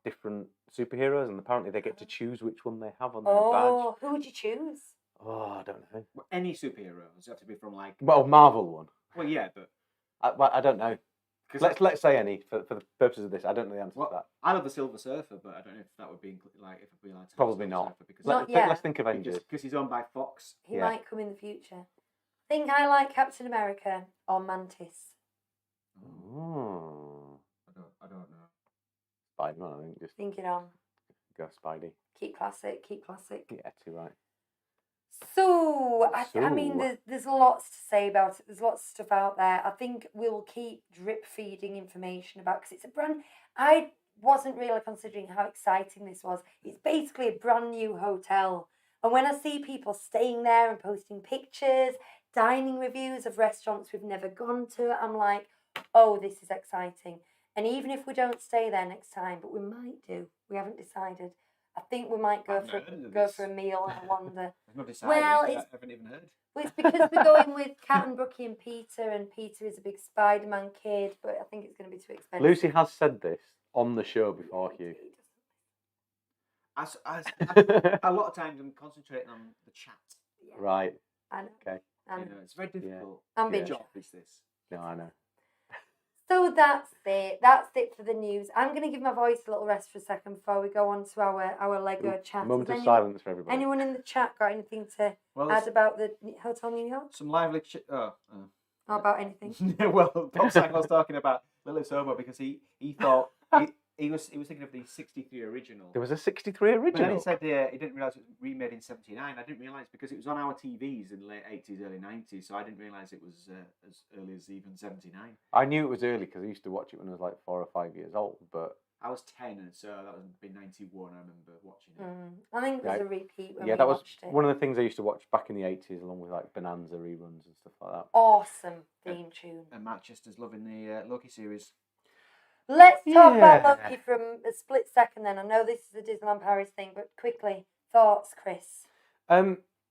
different superheroes, and apparently they get to choose which one they have on their badge. Oh, who would you choose? Oh, I don't know. Well, any superheroes have to be from like. Well, Marvel one. Well, yeah, but I don't know. Let's say any for the purposes of this. I don't know the answer to that. I love the Silver Surfer, but I don't know if that would be like if it'd be allowed to. Probably not. Because Not yet. Let's think Avengers. because he's owned by Fox. He Yeah. might come in the future. I think I like Captain America or Mantis. Oh, I don't know. Spider-Man, I think. Just Think it on. go Spidey. Keep classic, keep classic. Yeah, too right. So, I mean, So- there's lots to say about it. There's lots of stuff out there. I think we'll keep drip feeding information about, because it's a brand. I wasn't really considering how exciting this was. It's basically a brand new hotel. And when I see people staying there and posting pictures, dining reviews of restaurants we've never gone to, I'm like, oh, this is exciting. And even if we don't stay there next time, but we might do, we haven't decided. I think we might go I've for not heard of go this. for a meal and a wander. I've not decided. Well, I it's- haven't even heard. Well, it's because we're going with Kat and Brookie and Peter is a big Spider-Man kid, but I think it's going to be too expensive. Lucy has said this on the show before, Hugh. As a lot of times I'm concentrating on the chat. Yeah, Right. I know. Okay. I You know. know, it's very difficult. I'm What being job is this? No, I know. So that's it. That's it for the news. I'm going to give my voice a little rest for a second before we go on to our Lego chat. Moment Has of silence for everybody. anyone in the chat got anything to Well, add there's about the Hotel New York? some lively. Or about anything? Well, Bob Sack was talking about Lily Sober because he thought he was thinking of the '63 original. There was a 63 But then original. he said he didn't realise it was remade in '79. I didn't realise because it was on our TVs in the late '80s, early '90s. So I didn't realise it was as early as even '79. I knew it was early because I used to watch it when I was like 4 or 5 years old. But I was 10, and so that would be '91. I remember watching it. I think it was Right. a repeat when yeah, we that was watched it. one of the things I used to watch back in the 80s, along with like Bonanza reruns and stuff like that. Awesome theme tune. And Manchester's loving the Loki series. Let's talk about Yeah. Loki from a split second then. I know this is a Disneyland Paris thing, but quickly, thoughts, Chris?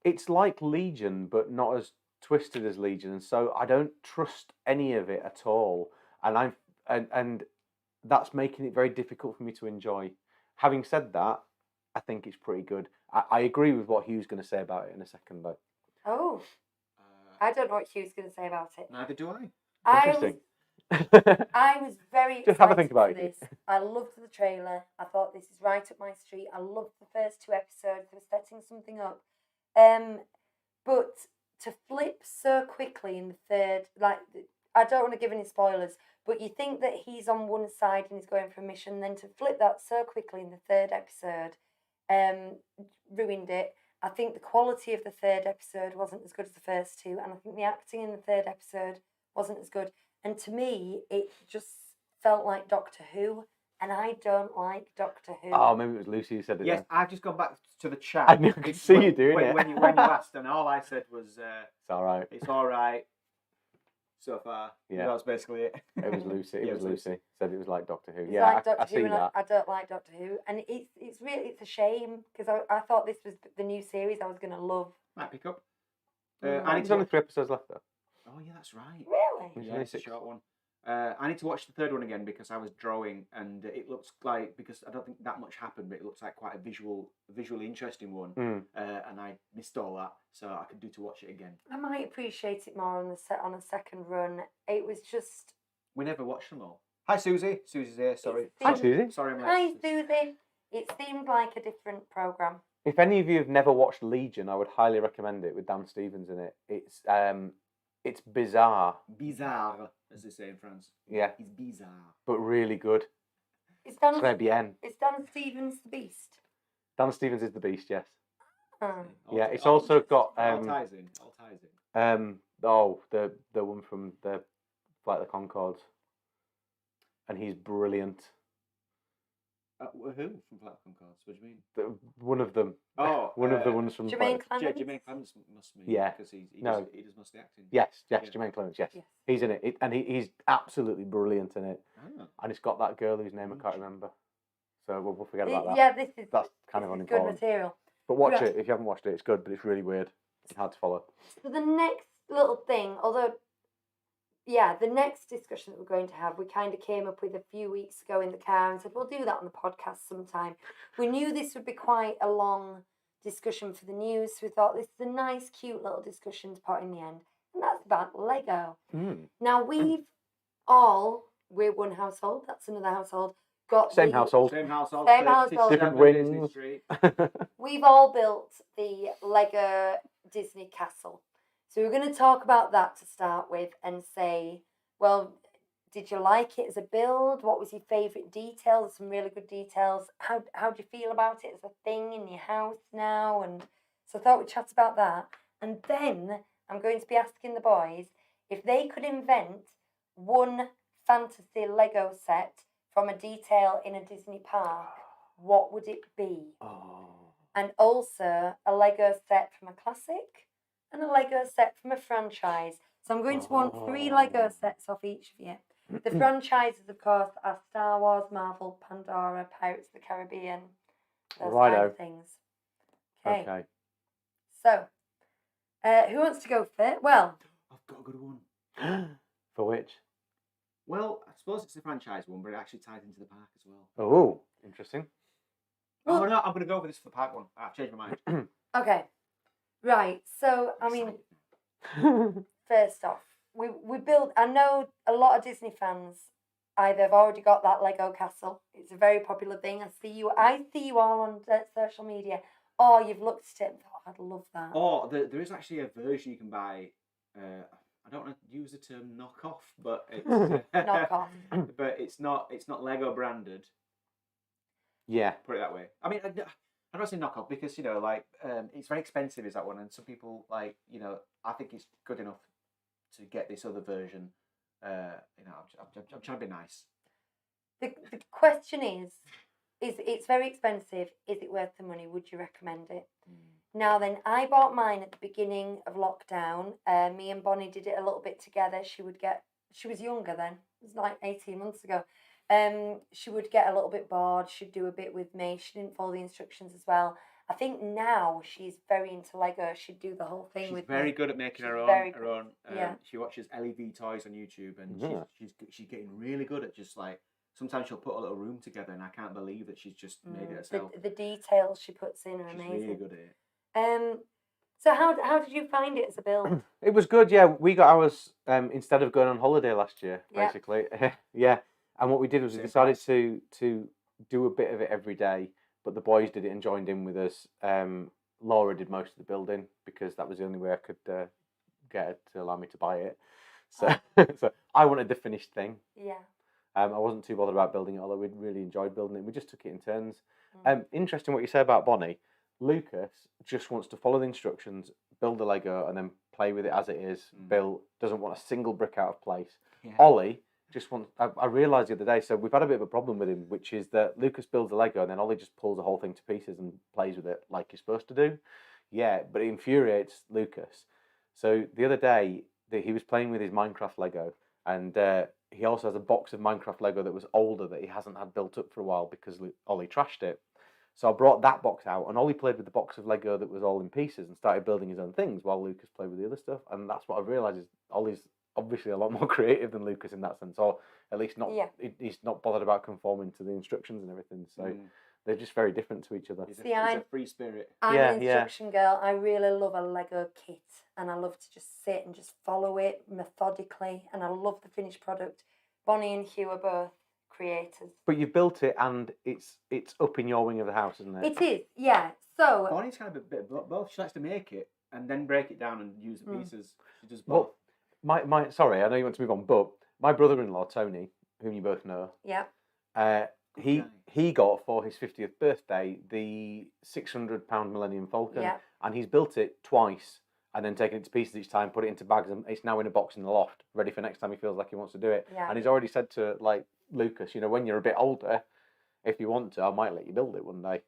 It's like Legion, but not as twisted as Legion, and so I don't trust any of it at all. And that's making it very difficult for me to enjoy. Having said that, I think it's pretty good. I agree with what Hugh's going to say about it in a second, though. Oh, I don't know what Hugh's going to say about it. Neither do I. Interesting. I was very excited Just have a think about for it. this. I loved the trailer. I thought this is right up my street. I loved the first 2 episodes. They were setting something up. But to flip so quickly in the third, like, I don't want to give any spoilers, but you think that he's on one side and he's going for a mission, then to flip that so quickly in the third episode ruined it. I think the quality of the third episode wasn't as good as the first 2, and I think the acting in the third episode wasn't as good. And to me, it just felt like Doctor Who, and I don't like Doctor Who. Oh, maybe it was Lucy who said it. Yes, then. I've just gone back to the chat. I knew- I could It's see when- you doing when, it. when you asked, and all I said was, It's all right. "It's all right." So far, Yeah. that was basically it. It was Lucy. It Yeah, was Lucy. Said it was like Doctor Who. It's Yeah, like I Doctor see Who, and that. I don't like Doctor Who, and it's really a shame because I thought this was the new series I was going to love. Might pick up. Mm. I need There's to only watch. 3 episodes left, though. Oh yeah, that's right. Really? It's Yeah, only it's a 6. short one. I need to watch the third one again because I was drawing, and it looks like, because I don't think that much happened, but it looks like quite a visually interesting one, Mm. and I missed all that, so I could do to watch it again. I might appreciate it more on a second run. It was just We never watched them all. Hi, Susie. Susie's here. Sorry. Hi, Susie. Sorry, I'm late. hi Susie. It seemed like a different program. If any of you have never watched Legion, I would highly recommend it with Dan Stevens in it. It's bizarre, Bizarre, as they say in France. yeah, It's bizarre. but really good. Is Dan, Très bien. is Dan Stevens the Beast? Dan Stevens is the Beast, yes. Oh. Yeah, it's also got All ties in. the one from the Flight of the Conchords, and he's brilliant. Who from Flight of the Conchords? What do you mean? One of them. Oh, one of the ones from. Jermaine Clements? Jermaine Clements must be. Yeah. Because he No. does most of the acting. Yes, Yeah. Jermaine Clements. Yes, Yes. he's in it, and he's absolutely brilliant in it. Ah. And it's got that girl whose name I can't remember, so we'll forget about that. Yeah, this is That's kind of good unimportant. material. But watch Right. it if you haven't watched it. It's good, but it's really weird. It's hard to follow. So the next little thing, the next discussion that we're going to have, we kind of came up with a few weeks ago in the car and said, we'll do that on the podcast sometime. We knew this would be quite a long discussion for the news, so we thought this is a nice, cute little discussion to put in the end. And that's about Lego. Now, we're one household, that's another household, got Same the- household. Same household. Same household. Different 37 Disney wings. Street. We've all built the Lego Disney Castle. So we're going to talk about that to start with and say, well, did you like it as a build? What was your favourite details? Some really good details. How do you feel about it as a thing in your house now? And so I thought we'd chat about that. And then I'm going to be asking the boys if they could invent one fantasy Lego set from a detail in a Disney park, what would it be? And also a Lego set from a classic and a Lego set from a franchise. So I'm going to want 3 Lego sets off each of you. The franchises, of course, are Star Wars, Marvel, Pandora, Pirates of the Caribbean, those kind Righto. of things. Okay. Okay. So, who wants to go first? Well, I've got a good one. For which? Well, I suppose it's a franchise one, but it actually ties into the park as well. Oh, interesting. Oh no, I'm going to go for this for the park one. I've changed my mind. okay. Right. So, I mean, first off, we built. I know a lot of Disney fans either have already got that Lego castle. It's a very popular thing. I see you all on social media. Or you've looked at it and thought, I'd love that. Or there is actually a version you can buy. I don't want to use the term knockoff, but it's Knockoff. But it's not Lego branded. Yeah. Put it that way. I mean, I don't say knockoff because it's very expensive. Is that one? And some people I think it's good enough to get this other version. I'm trying to be nice. The question is it's very expensive. Is it worth the money? Would you recommend it? Now then, I bought mine at the beginning of lockdown. Me and Bonnie did it a little bit together. She was younger then. It was like 18 months ago. She would get a little bit bored. She'd do a bit with me. She didn't follow the instructions as well. I think now she's very into Lego. She'd do the whole thing She's with very me. good at making her very own. Yeah. She watches LEV toys on YouTube, and Yeah. she's getting really good at just like sometimes she'll put a little room together, and I can't believe that she's just made it herself. The details she puts in are She's amazing. really good at it. So how did you find it as a build? It was good, yeah. We got ours instead of going on holiday last year, Yeah. basically. Yeah. And what we did was we Same decided to do a bit of it every day, but the boys did it and joined in with us. Laura did most of the building because that was the only way I could get her to allow me to buy it. So, so I wanted the finished thing. Yeah. I wasn't too bothered about building it, although we really enjoyed building it. We just took it in turns. Interesting what you say about Bonnie. Lucas just wants to follow the instructions, build the Lego, and then play with it as it is. Bill doesn't want a single brick out of place. Yeah. Ollie just wants... I realised the other day, so we've had a bit of a problem with him, which is that Lucas builds the Lego and then Ollie just pulls the whole thing to pieces and plays with it like he's supposed to do. Yeah, but it infuriates Lucas. So the other day, he was playing with his Minecraft Lego, and he also has a box of Minecraft Lego that was older that he hasn't had built up for a while because Ollie trashed it. So I brought that box out, and Ollie played with the box of Lego that was all in pieces and started building his own things while Lucas played with the other stuff. And that's what I've realised is Ollie's obviously a lot more creative than Lucas in that sense, or at least not. Yeah. He's not bothered about conforming to the instructions and everything. So they're just very different to each other. He's See, a free spirit. I'm Yeah, an instruction girl. I really love a Lego kit, and I love to just sit and just follow it methodically, and I love the finished product. Bonnie and Hugh are both creators. But you built it, and it's up in your wing of the house, isn't it? It is, yeah. So Bonnie's kind of a bit of both. She likes to make it and then break it down and use the pieces. She does both. Well, my sorry, I know you want to move on, but my brother-in-law Tony, whom you both know, yeah, he got for his 50th birthday the £600 Millennium Falcon, Yeah. and he's built it twice and then taken it to pieces each time, put it into bags, and it's now in a box in the loft, ready for next time he feels like he wants to do it. Yeah. And he's already said to like Lucas, when you're a bit older, if you want to, I might let you build it one day.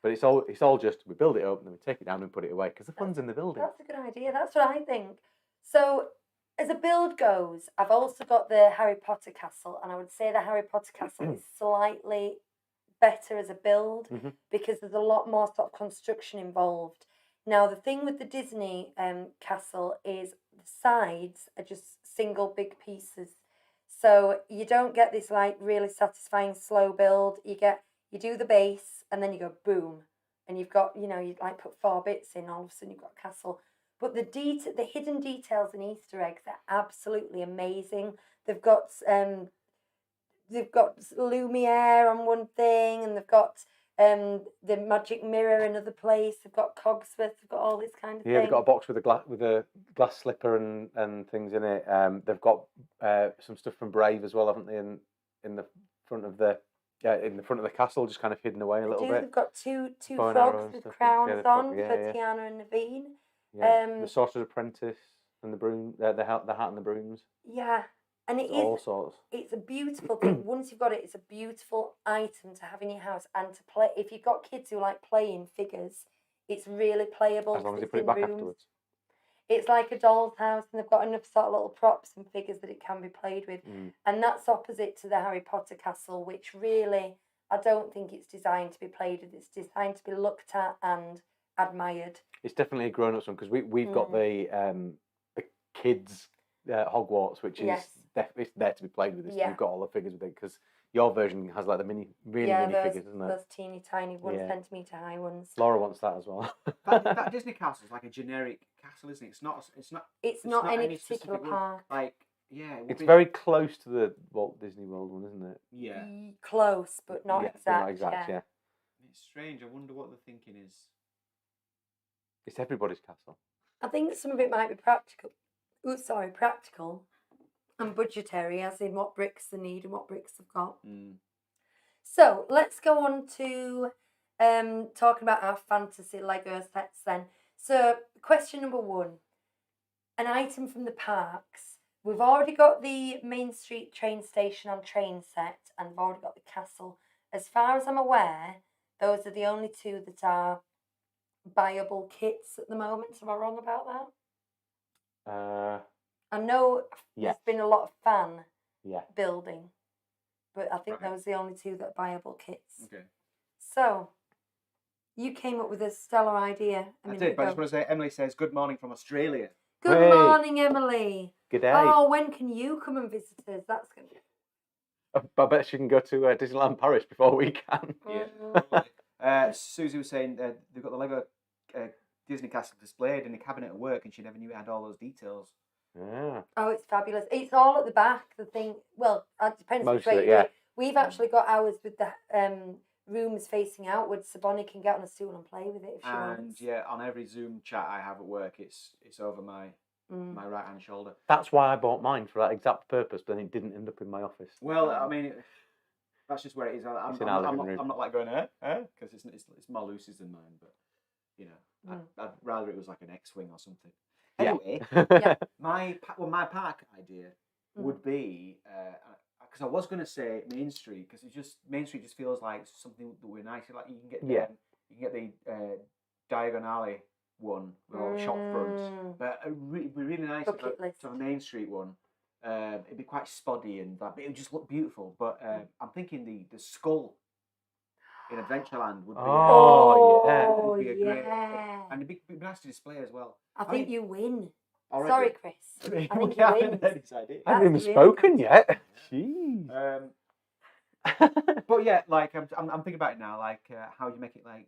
But it's all just we build it up and then we take it down and put it away because the fun's in the building. That's a good idea. That's what I think. So, as a build goes, I've also got the Harry Potter castle, and I would say the Harry Potter castle is slightly better as a build because there's a lot more sort of construction involved. Now, the thing with the Disney castle is the sides are just single big pieces. So you don't get this like really satisfying slow build. You do the base and then you go boom. And you've got, you like put 4 bits in, all of a sudden you've got a castle. But the hidden details and Easter eggs are absolutely amazing. They've got Lumiere on one thing, and they've got the magic mirror in another place. They've got Cogsworth. They've got all this kind of thing. Yeah, they've got a box with a glass slipper and things in it. They've got some stuff from Brave as well, haven't they? In the front of the castle, just kind of hidden away a little bit. They've got two Bow and arrow frogs and with stuff. crowns Yeah, on yeah, for yeah. Tiana and Naveen. Yeah. The Sorcerer's Apprentice and the broom, the hat and the brooms. Yeah, and All sorts. It's a beautiful thing. Once you've got it, it's a beautiful item to have in your house and to play. If you've got kids who like playing figures, it's really playable. As long as you it's put it in back rooms. afterwards. It's like a doll's house, and they've got enough sort of little props and figures that it can be played with. And that's opposite to the Harry Potter castle, which really, I don't think it's designed to be played with. It's designed to be looked at and admired. It's definitely a grown-up one because we've got the kids Hogwarts, which is it's there to be played with. You've got all the figures with it because your version has like the mini figures, isn't it? Those teeny tiny 1 centimetre high ones. Laura wants that as well. that Disney castle is like a generic castle, isn't it? It's not any any particular specific park. Like, yeah, It's very close to the Walt Disney World one, isn't it? Yeah. Close, but not But exact. not exact, yeah. It's strange. I wonder what the thinking is. It's everybody's castle. I think some of it might be practical. Practical and budgetary, as in what bricks they need and what bricks they've got. So let's go on to talking about our fantasy Lego sets then. So question number 1, an item from the parks. We've already got the Main Street train station on train set, and we've already got the castle. As far as I'm aware, those are the only 2 that are buyable kits at the moment. Am I wrong about that? I know there's been a lot of fan building, but I think those are the only 2 that are buyable kits. Okay. So, you came up with a stellar idea. I did, but I just want to say, Emily says, good morning from Australia. Good morning, Emily. Good day. Oh, when can you come and visit us? That's going to be... I bet she can go to Disneyland Paris before we can. Yeah. Susie was saying they've got the Lego Disney castle displayed in a cabinet at work, and she never knew it had all those details. Yeah. Oh, it's fabulous. It's all at the back, the thing. Well, it depends which way you do it. We've actually got ours with the rooms facing outwards, so Bonnie can get on a stool and play with it if she wants. And yeah, on every Zoom chat I have at work, it's over my right hand shoulder. That's why I bought mine for that exact purpose, but then it didn't end up in my office. Well, I mean, that's just where it is. I'm not like going, because it's more Lucy's than mine, but I'd rather it was like an X-wing or something. Anyway, my park idea would be because I was going to say Main Street, because Main Street just feels like something that we're nice. Like you can get the Diagon Alley one with all the shop fronts, but it'd be really nice to have a Main Street one. It'd be quite spotty and that, but it would just look beautiful. But I'm thinking the skull in Adventureland would be a great, and it'd be nice to display as well. I think you win. Already. Sorry, Chris. I think you win. I haven't even spoken yet. Jeez. But yeah, like I'm thinking about it now. Like how do you make it like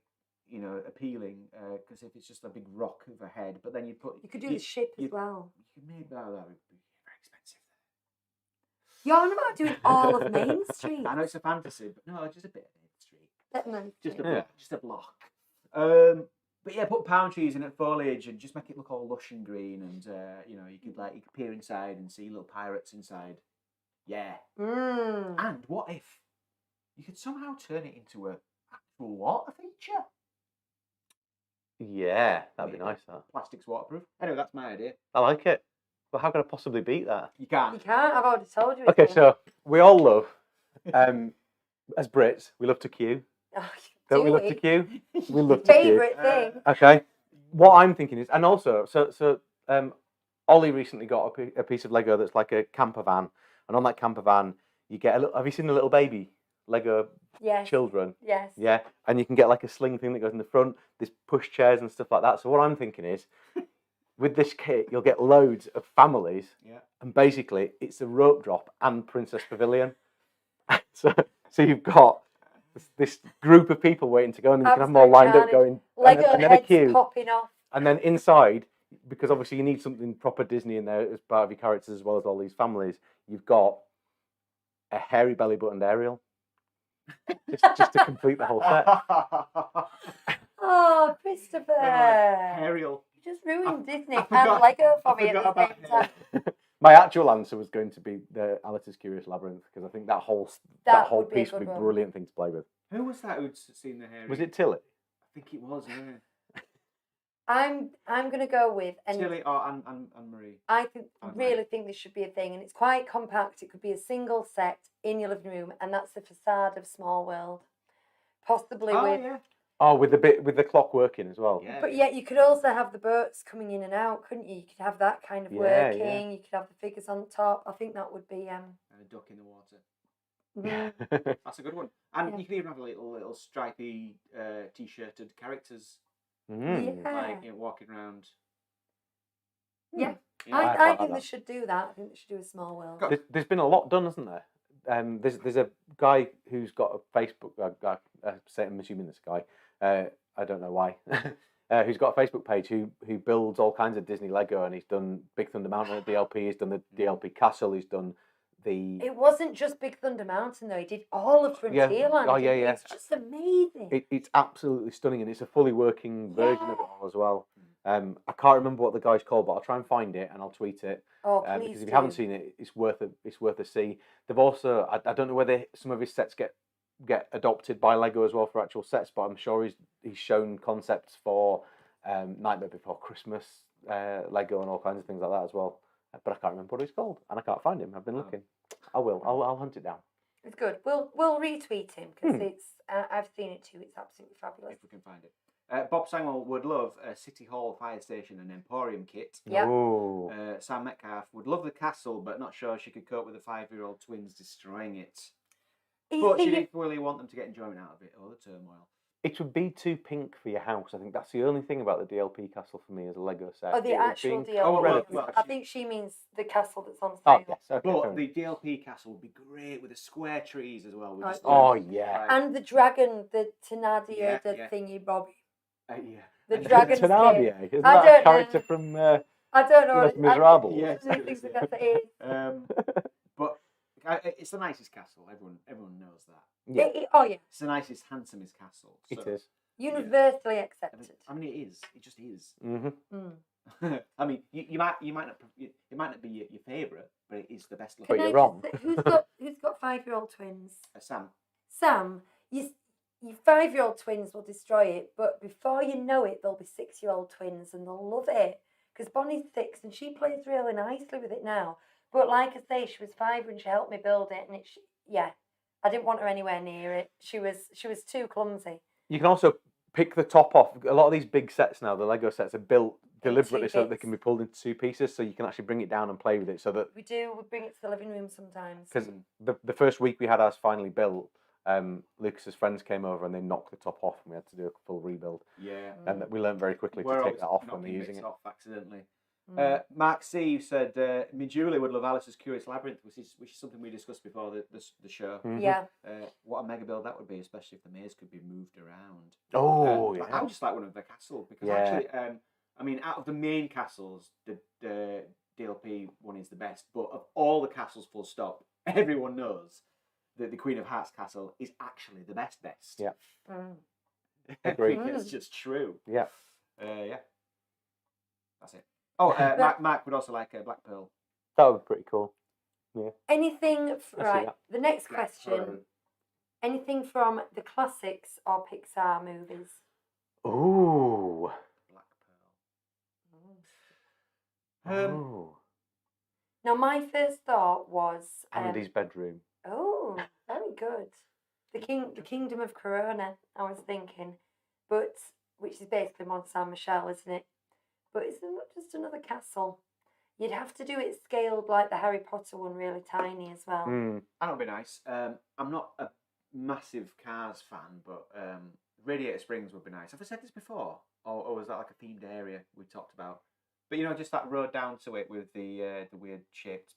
appealing? Because if it's just a big rock overhead, but then you could do the ship as well. You could maybe that would be very expensive. You're on about doing all of Main Street. I know it's a fantasy, but no, just a bit of Main Street. Just a block. But yeah, put palm trees in it, foliage, and just make it look all lush and green. And you could peer inside and see little pirates inside. Yeah. And what if you could somehow turn it into a actual water feature. Yeah, that'd be nice. That. Plastic's waterproof. Anyway, that's my idea. I like it. But how can I possibly beat that? You can't. You can't. I've already told you. Okay, so we all love, as Brits, we love to queue. Oh, Don't we love to queue? We love to queue. Favourite thing. Okay. What I'm thinking is, and also, Ollie recently got a piece of Lego that's like a camper van, and on that camper van, you get a little. Have you seen the little baby Lego Yes. children? Yes. Yeah, and you can get like a sling thing that goes in the front. There's push chairs and stuff like that. So what I'm thinking is, with this kit, you'll get loads of families, and basically it's a rope drop and Princess Pavilion. so you've got this group of people waiting to go, and you can have them all lined up going, Lego and then heads a queue, popping off. and then inside, because obviously you need something proper Disney in there as part of your characters as well as all these families. You've got a hairy belly buttoned Ariel, just to complete the whole set. Oh, Christopher! Ariel. You just ruined Disney and forgot- Lego for me I at the forgot about same time. My actual answer was going to be the Alice's Curious Labyrinth, because I think that whole That whole would be a piece would be good a one. brilliant thing to play with. Who was that who'd seen the hairy? Was it Tilly? I think it was, yeah. I'm gonna go with Tilly or Anne Marie. I Anne-Marie. really think this should be a thing, and it's quite compact. It could be a single set in your living room, and that's the facade of Small World, possibly Oh, with. yeah. Oh, with the clock working as well. Yeah. But yet you could also have the boats coming in and out, couldn't you? You could have that kind of Yeah, working. yeah. You could have the figures on top. I think that would be And a duck in the water. mm, That's a good one. And Yeah. you could even have a little stripy t-shirted characters Mm. like walking around. yeah. Yeah. I I quite like think they that. should do that. I think they should do a Small World. Got- There's been a lot done, hasn't there? There's a guy who's got a Facebook. I'm assuming it's a guy. I don't know why. Who's got a Facebook page who builds all kinds of Disney Lego, and he's done Big Thunder Mountain at DLP. He's done the DLP Castle. He's done the. It wasn't just Big Thunder Mountain though. He did all of Yeah. Frontierland. Oh, yeah, yeah. It's just amazing. It's absolutely stunning, and it's a fully working version of it all as well. I can't remember what the guy's called, but I'll try and find it and I'll tweet it. Oh, please Because if do. you haven't seen it, it's worth a see. They've also, I don't know whether some of his sets get adopted by Lego as well for actual sets, but I'm sure he's shown concepts for Nightmare Before Christmas Lego and all kinds of things like that as well. But I can't remember what he's called, and I can't find him. I've been looking. I will. I'll hunt it down. It's good. We'll retweet him because it's. I've seen it too. It's absolutely fabulous. If we can find it. Bob Sangwell would love a City Hall fire station and Emporium kit. Yep. Oh. Sam Metcalf would love the castle, but not sure she could cope with the 5-year-old twins destroying it. But she'd equally want them to get enjoyment out of it or the turmoil. It would be too pink for your house. I think that's the only thing about the DLP castle for me as a Lego set. Oh, the It would actual be- DLP. well, I think she means the castle that's on Oh sale. yes. Okay. fair But enough. the DLP castle would be great with the square trees as well. With Oh, just Oh like- yeah. And the dragon, the Thénardier, Yeah, the yeah. thingy Bobby. yeah. The And- dragon's Thénardier, isn't I that a don't character know. from I don't know. Les Miserables? Yes. I think that's it. But it's the nicest castle. Everyone knows that. Yeah, Oh yeah, It's the nicest, handsomest castle. it so- is. universally accepted. I mean, it is. It just is. Mm-hmm. Mm. I mean, you might not be your favourite, but it is the best But looking. Can I you're wrong. just say, who's got 5-year-old twins? Sam. Sam, your 5-year-old twins will destroy it, but before you know it, there'll be 6-year-old twins and they'll love it. Because Bonnie's 6 and she plays really nicely with it now. But like I say, she was 5 when she helped me build it, and I didn't want her anywhere near it. She was too clumsy. You can also pick the top off. A lot of these big sets now, the Lego sets, are built deliberately so that they bits. can be pulled into 2 pieces, so you can actually bring it down and play with it. So that We bring it to the living room sometimes. because the first week we had ours finally built, Lucas's friends came over and they knocked the top off, and we had to do a full rebuild. Yeah. And we learned very quickly to take that off when they're using it. Off accidentally. Mm. Mark C said, "Me Julie would love Alice's Curious Labyrinth, which is something we discussed before the show. Mhm. Yeah. What a mega build that would be, especially if the maze could be moved around. Oh, But yeah. I would just like one of the castle because Yeah. actually, I mean, out of the main castles, the DLP one is the best. But of all the castles, full stop, everyone knows that the Queen of Hearts castle is actually the best. Yeah. Mm. Agreed. It's just true. Yeah. Yeah. That's it. Oh, Mark would also like a Black Pearl. That would be pretty cool. Anything, see right, that. the next Black question. Pearl. Anything from the classics or Pixar movies? Ooh. Black Pearl. Ooh. Now, my first thought was... Andy's bedroom. Oh, very good. The Kingdom of Corona, I was thinking. But, which is basically Mont Saint-Michel, isn't it? But it's not just another castle. You'd have to do it scaled like the Harry Potter one, really tiny as well. That would be nice. I'm not a massive Cars fan, but Radiator Springs would be nice. Have I said this before? Or was that like a themed area we talked about? But you know, just that road down to it with the weird shaped.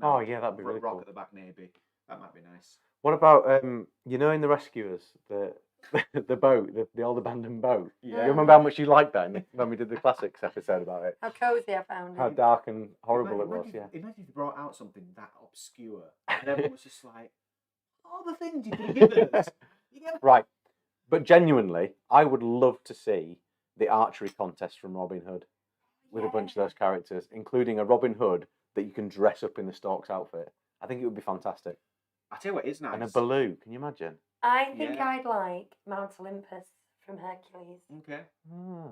Oh yeah, that'd be really rock cool. at the back, maybe. That might be nice. What about you know, in the Rescuers, the boat, the old abandoned boat? Yeah. You remember how much you liked that when we did the classics episode about it? How cosy I found How it. dark and horrible it was. Imagine, Yeah. imagine if you brought out something that obscure, and everyone was just like, "All the things you could have given us." Right, but genuinely, I would love to see the archery contest from Robin Hood with a bunch of those characters, including a Robin Hood that you can dress up in the Stork's outfit. I think it would be fantastic. I tell you what is nice. And a Baloo, can you imagine? I think Yeah. I'd like Mount Olympus from Hercules. Okay. Ah.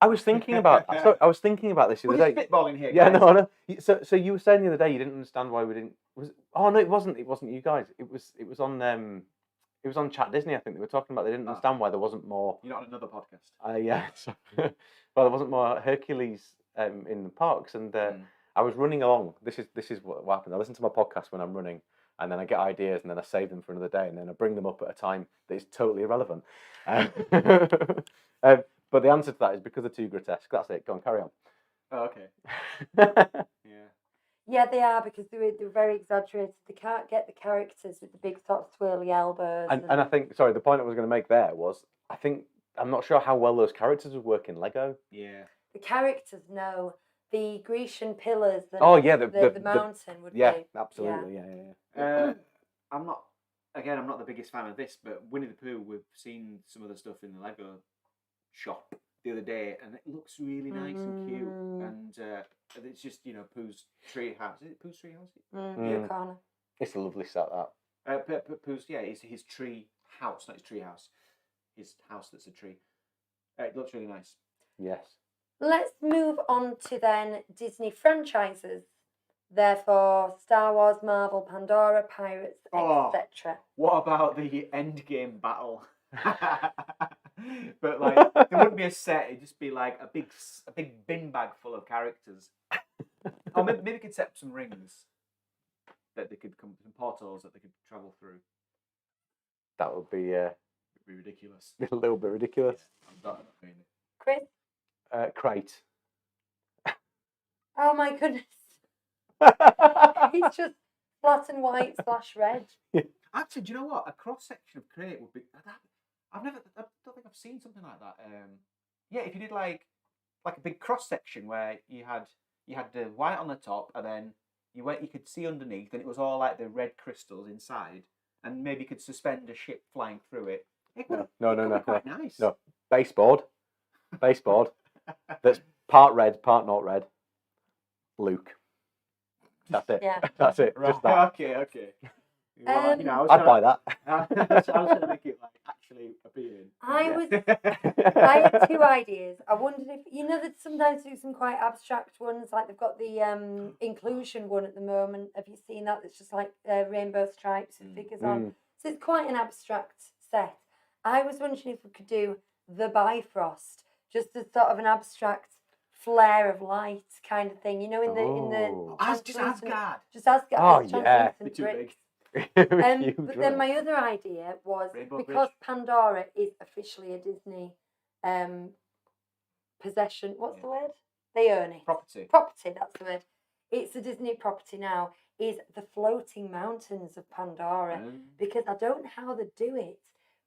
I was thinking about. I was thinking about this the We're other just day. spitballing here. Yeah, guys. no. So you were saying the other day you didn't understand why we didn't. Oh no, it wasn't. It wasn't you guys. It was on. It was on Chat Disney. I think they were talking about they didn't understand why there wasn't more. You're not on another podcast. Yeah. Well, there wasn't more Hercules in the parks, and I was running along. This is what happened. I listen to my podcast when I'm running, and then I get ideas, and then I save them for another day, and then I bring them up at a time that is totally irrelevant. But the answer to that is because they're too grotesque. That's it. Go on, carry on. Oh, okay. Yeah. Yeah, they are, because they're very exaggerated. They can't get the characters with the big sort of swirly elbows. And I think, sorry, the point I was going to make there was, I'm not sure how well those characters would work in Lego. Yeah. The characters, no. The Grecian pillars, the mountain would yeah, be. absolutely, yeah. I'm not the biggest fan of this, but Winnie the Pooh, we've seen some of the stuff in the Lego shop the other day, and it looks really nice and cute. And it's just, you know, Pooh's tree house. Is it Pooh's tree house? Your corner. It's a lovely set, that. Pooh's, yeah, it's his tree house, not his tree house. His house that's a tree. It looks really nice. Yes. Let's move on to then Disney franchises. Therefore, Star Wars, Marvel, Pandora, Pirates, etc. What about the Endgame battle? But like, there wouldn't be a set; it'd just be like a big bin bag full of characters. Or maybe we could set up some rings that they could come, some portals that they could travel through. That would be It'd be ridiculous. a little bit ridiculous. I'm not doing it. Chris? Crate. Oh my goodness. He's just black and white / red. Actually, do you know what? A cross section of crate would be. I don't think I've seen something like that. Yeah, if you did like a big cross section where you had the white on the top, and then you could see underneath, and it was all like the red crystals inside, and maybe you could suspend a ship flying through it. It would No. be quite nice. No. Baseboard. That's part red, part not red. Luke. That's it. Yeah. That's it. Right. Just that. Okay. Well, you know, I'd buy that. I was trying to make it like actually appealing. I had two ideas. I wondered if, you know, that sometimes do some quite abstract ones, like they've got the inclusion one at the moment. Have you seen that? That's just like rainbow stripes with figures on. So it's quite an abstract set. I was wondering if we could do the Bifrost, just as sort of an abstract flare of light kind of thing. You know, in the Just Asgard. Just Asgard. Oh, as yeah. translucent Too bricks. big. Huge, But then my other idea was, Rainbow because Bridge. Pandora is officially a Disney possession. What's the word? They own it. Property. Property, that's the word. It's a Disney property now. Is the floating mountains of Pandora. Because I don't know how they do it,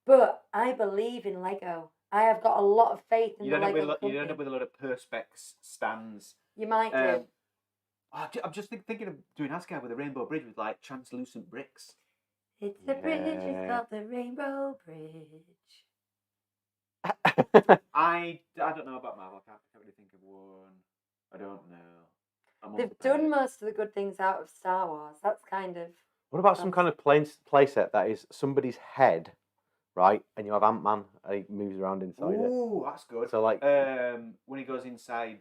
but I believe in Lego. I have got a lot of faith in the Lego company. You end up with a lot of perspex stands. You might do. I'm just thinking of doing Asgard with a rainbow bridge with like translucent bricks. It's a bridge, it's called the Rainbow Bridge. I don't know about Marvel. I can't really think of one. I don't know. They've done most of the good things out of Star Wars. That's kind of... What about some kind of play set that is somebody's head, right? And you have Ant-Man and he moves around inside it. Ooh, that's good. So like, when he goes inside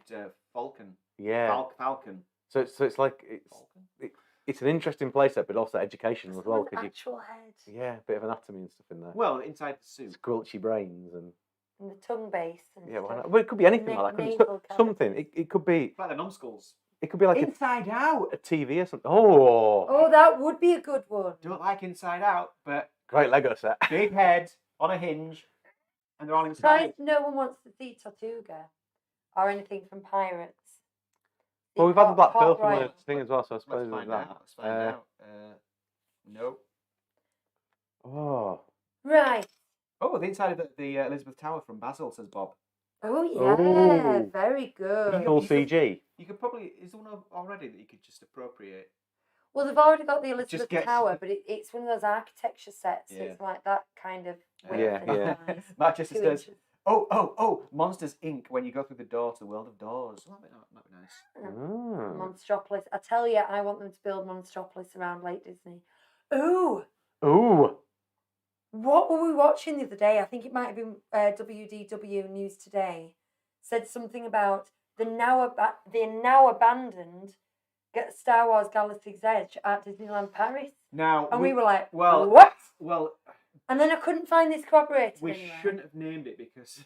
Falcon. yeah. Falcon. So it's like it's an interesting play set, but also educational as well An because actual head. a bit of anatomy and stuff in there. Well, inside the suit. Squelchy brains and And the tongue base. And yeah, why stuff. not? Well, it could be anything like that. Nasal Something. It could be. Like the numbskulls. It could be like Inside Out. a TV or something. Oh. Oh, that would be a good one. Don't like Inside Out, but Great Lego set. big head on a hinge, and they're all inside. No one wants to see Tortuga or anything from Pirates. Well, we've had the Black Port Pearl from Royal. the thing as well, so I suppose Let's find there's that. out. Let's find out. Nope. Oh. Right. Oh, the inside of the Elizabeth Tower from Basil, says Bob. Oh, yeah. Oh. Very good. Full CG. You could probably... Is there one already that you could just appropriate? Well, they've already got the Elizabeth get- Tower, but it's one of those architecture sets. So Yeah. it's like that kind of... Yeah, width and yeah. size. Manchester 2 says, inches. oh, Monsters Inc. When you go through the door to the world of doors. Oh, that might be nice. Mm. Monstropolis. I tell you, I want them to build Monstropolis around Lake Disney. Ooh! Ooh. What were we watching the other day? I think it might have been WDW News Today. Said something about the now abandoned Star Wars Galaxy's Edge at Disneyland Paris. Now, And we were like, well, what? Well, And then I couldn't find this corroborated we anywhere. shouldn't have named it because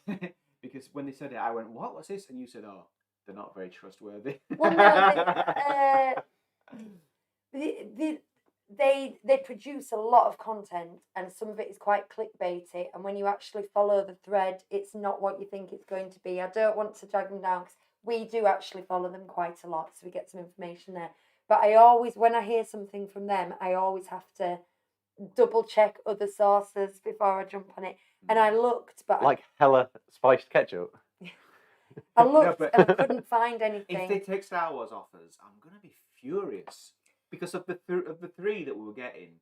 because when they said it, I went, "What? What's this?" And you said, "Oh, they're not very trustworthy." Well, no, they produce a lot of content, and some of it is quite clickbaity. And when you actually follow the thread, it's not what you think it's going to be. I don't want to drag them down because we do actually follow them quite a lot, so we get some information there. But I always, when I hear something from them, I always have to double check other sources before I jump on it. And I looked, but Like hella spiced ketchup. I looked but- and I couldn't find anything. If they take Star Wars offers, I'm gonna be furious because of the three that we were getting.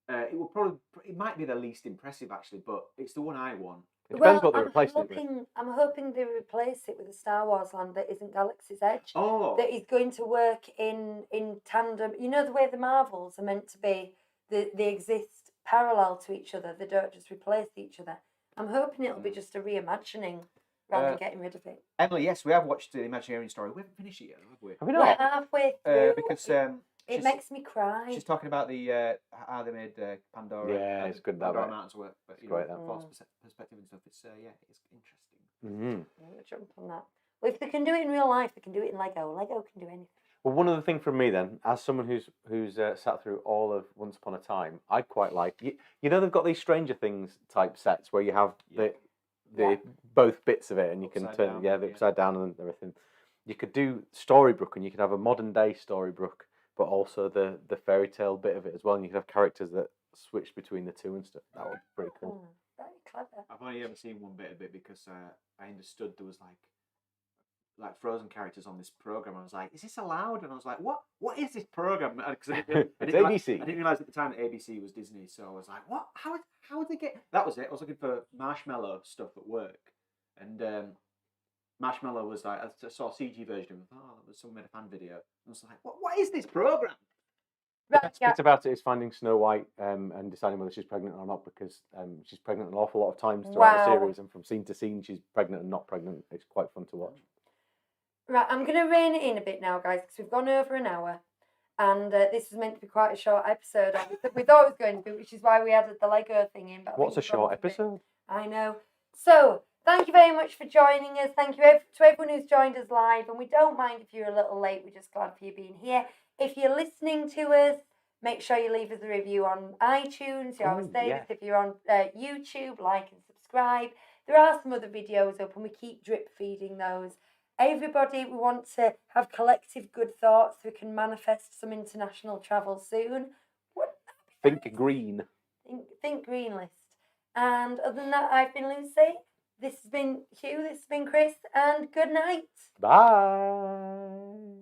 It might be the least impressive actually, but it's the one I want. It depends what they replaced it with. I'm hoping they replace it with a Star Wars land that isn't Galaxy's Edge. Oh, That is going to work in tandem. You know the way the Marvels are meant to be. They exist parallel to each other. They don't just replace each other. I'm hoping it'll be just a reimagining rather than getting rid of it. Emily, yes, we have watched the Imagineering story. We haven't finished it yet, have we? Have we We're not? halfway through. Because it she's- makes me cry. she's talking about the how they made Pandora. Yeah, it's good that Pandora way. Mountains work, but you great, know, that. from Force perspective and stuff. It's it's interesting. Mm-hmm. I'm gonna jump on that. Well, if they can do it in real life, they can do it in Lego. Lego can do anything. Well, one other thing from me then, as someone who's sat through all of Once Upon a Time, I quite like you know they've got these Stranger Things type sets where you have the Yeah. both bits of it and you can Upside turn down, the yeah. upside down and everything. You could do Storybrooke and you could have a modern day Storybrooke, but also the fairy tale bit of it as well. And you could have characters that switch between the two and stuff. That would be pretty cool. Very clever. I've only ever seen one bit of it because I understood there was like Frozen characters on this program. I was like, "Is this allowed?" And I was like, "What is this program?" Because I It's ABC. I didn't realize at the time that ABC was Disney. So I was like, "What? How would they get?" That was it. I was looking for Marshmallow stuff at work, and Marshmallow was like, I saw a CG version of. Oh, there was someone made a fan video. And I was like, "What is this program?" The Right, best yeah. bit about it is finding Snow White and deciding whether she's pregnant or not because she's pregnant an awful lot of times throughout the Wow. series, and from scene to scene she's pregnant and not pregnant. It's quite fun to watch. Right, I'm going to rein it in a bit now, guys, because we've gone over an hour. And this was meant to be quite a short episode. We thought it was going to be, which is why we added the Lego thing in. But I What's a think we've gone short a bit- episode? I know. So, thank you very much for joining us. Thank you to everyone who's joined us live. And we don't mind if you're a little late. We're just glad for you being here. If you're listening to us, make sure you leave us a review on iTunes. You always say this. If you're on YouTube, like and subscribe. There are some other videos up and we keep drip feeding those. Everybody, we want to have collective good thoughts so we can manifest some international travel soon. Think green. Think green list. And other than that, I've been Lucy. This has been Hugh. This has been Chris. And good night. Bye.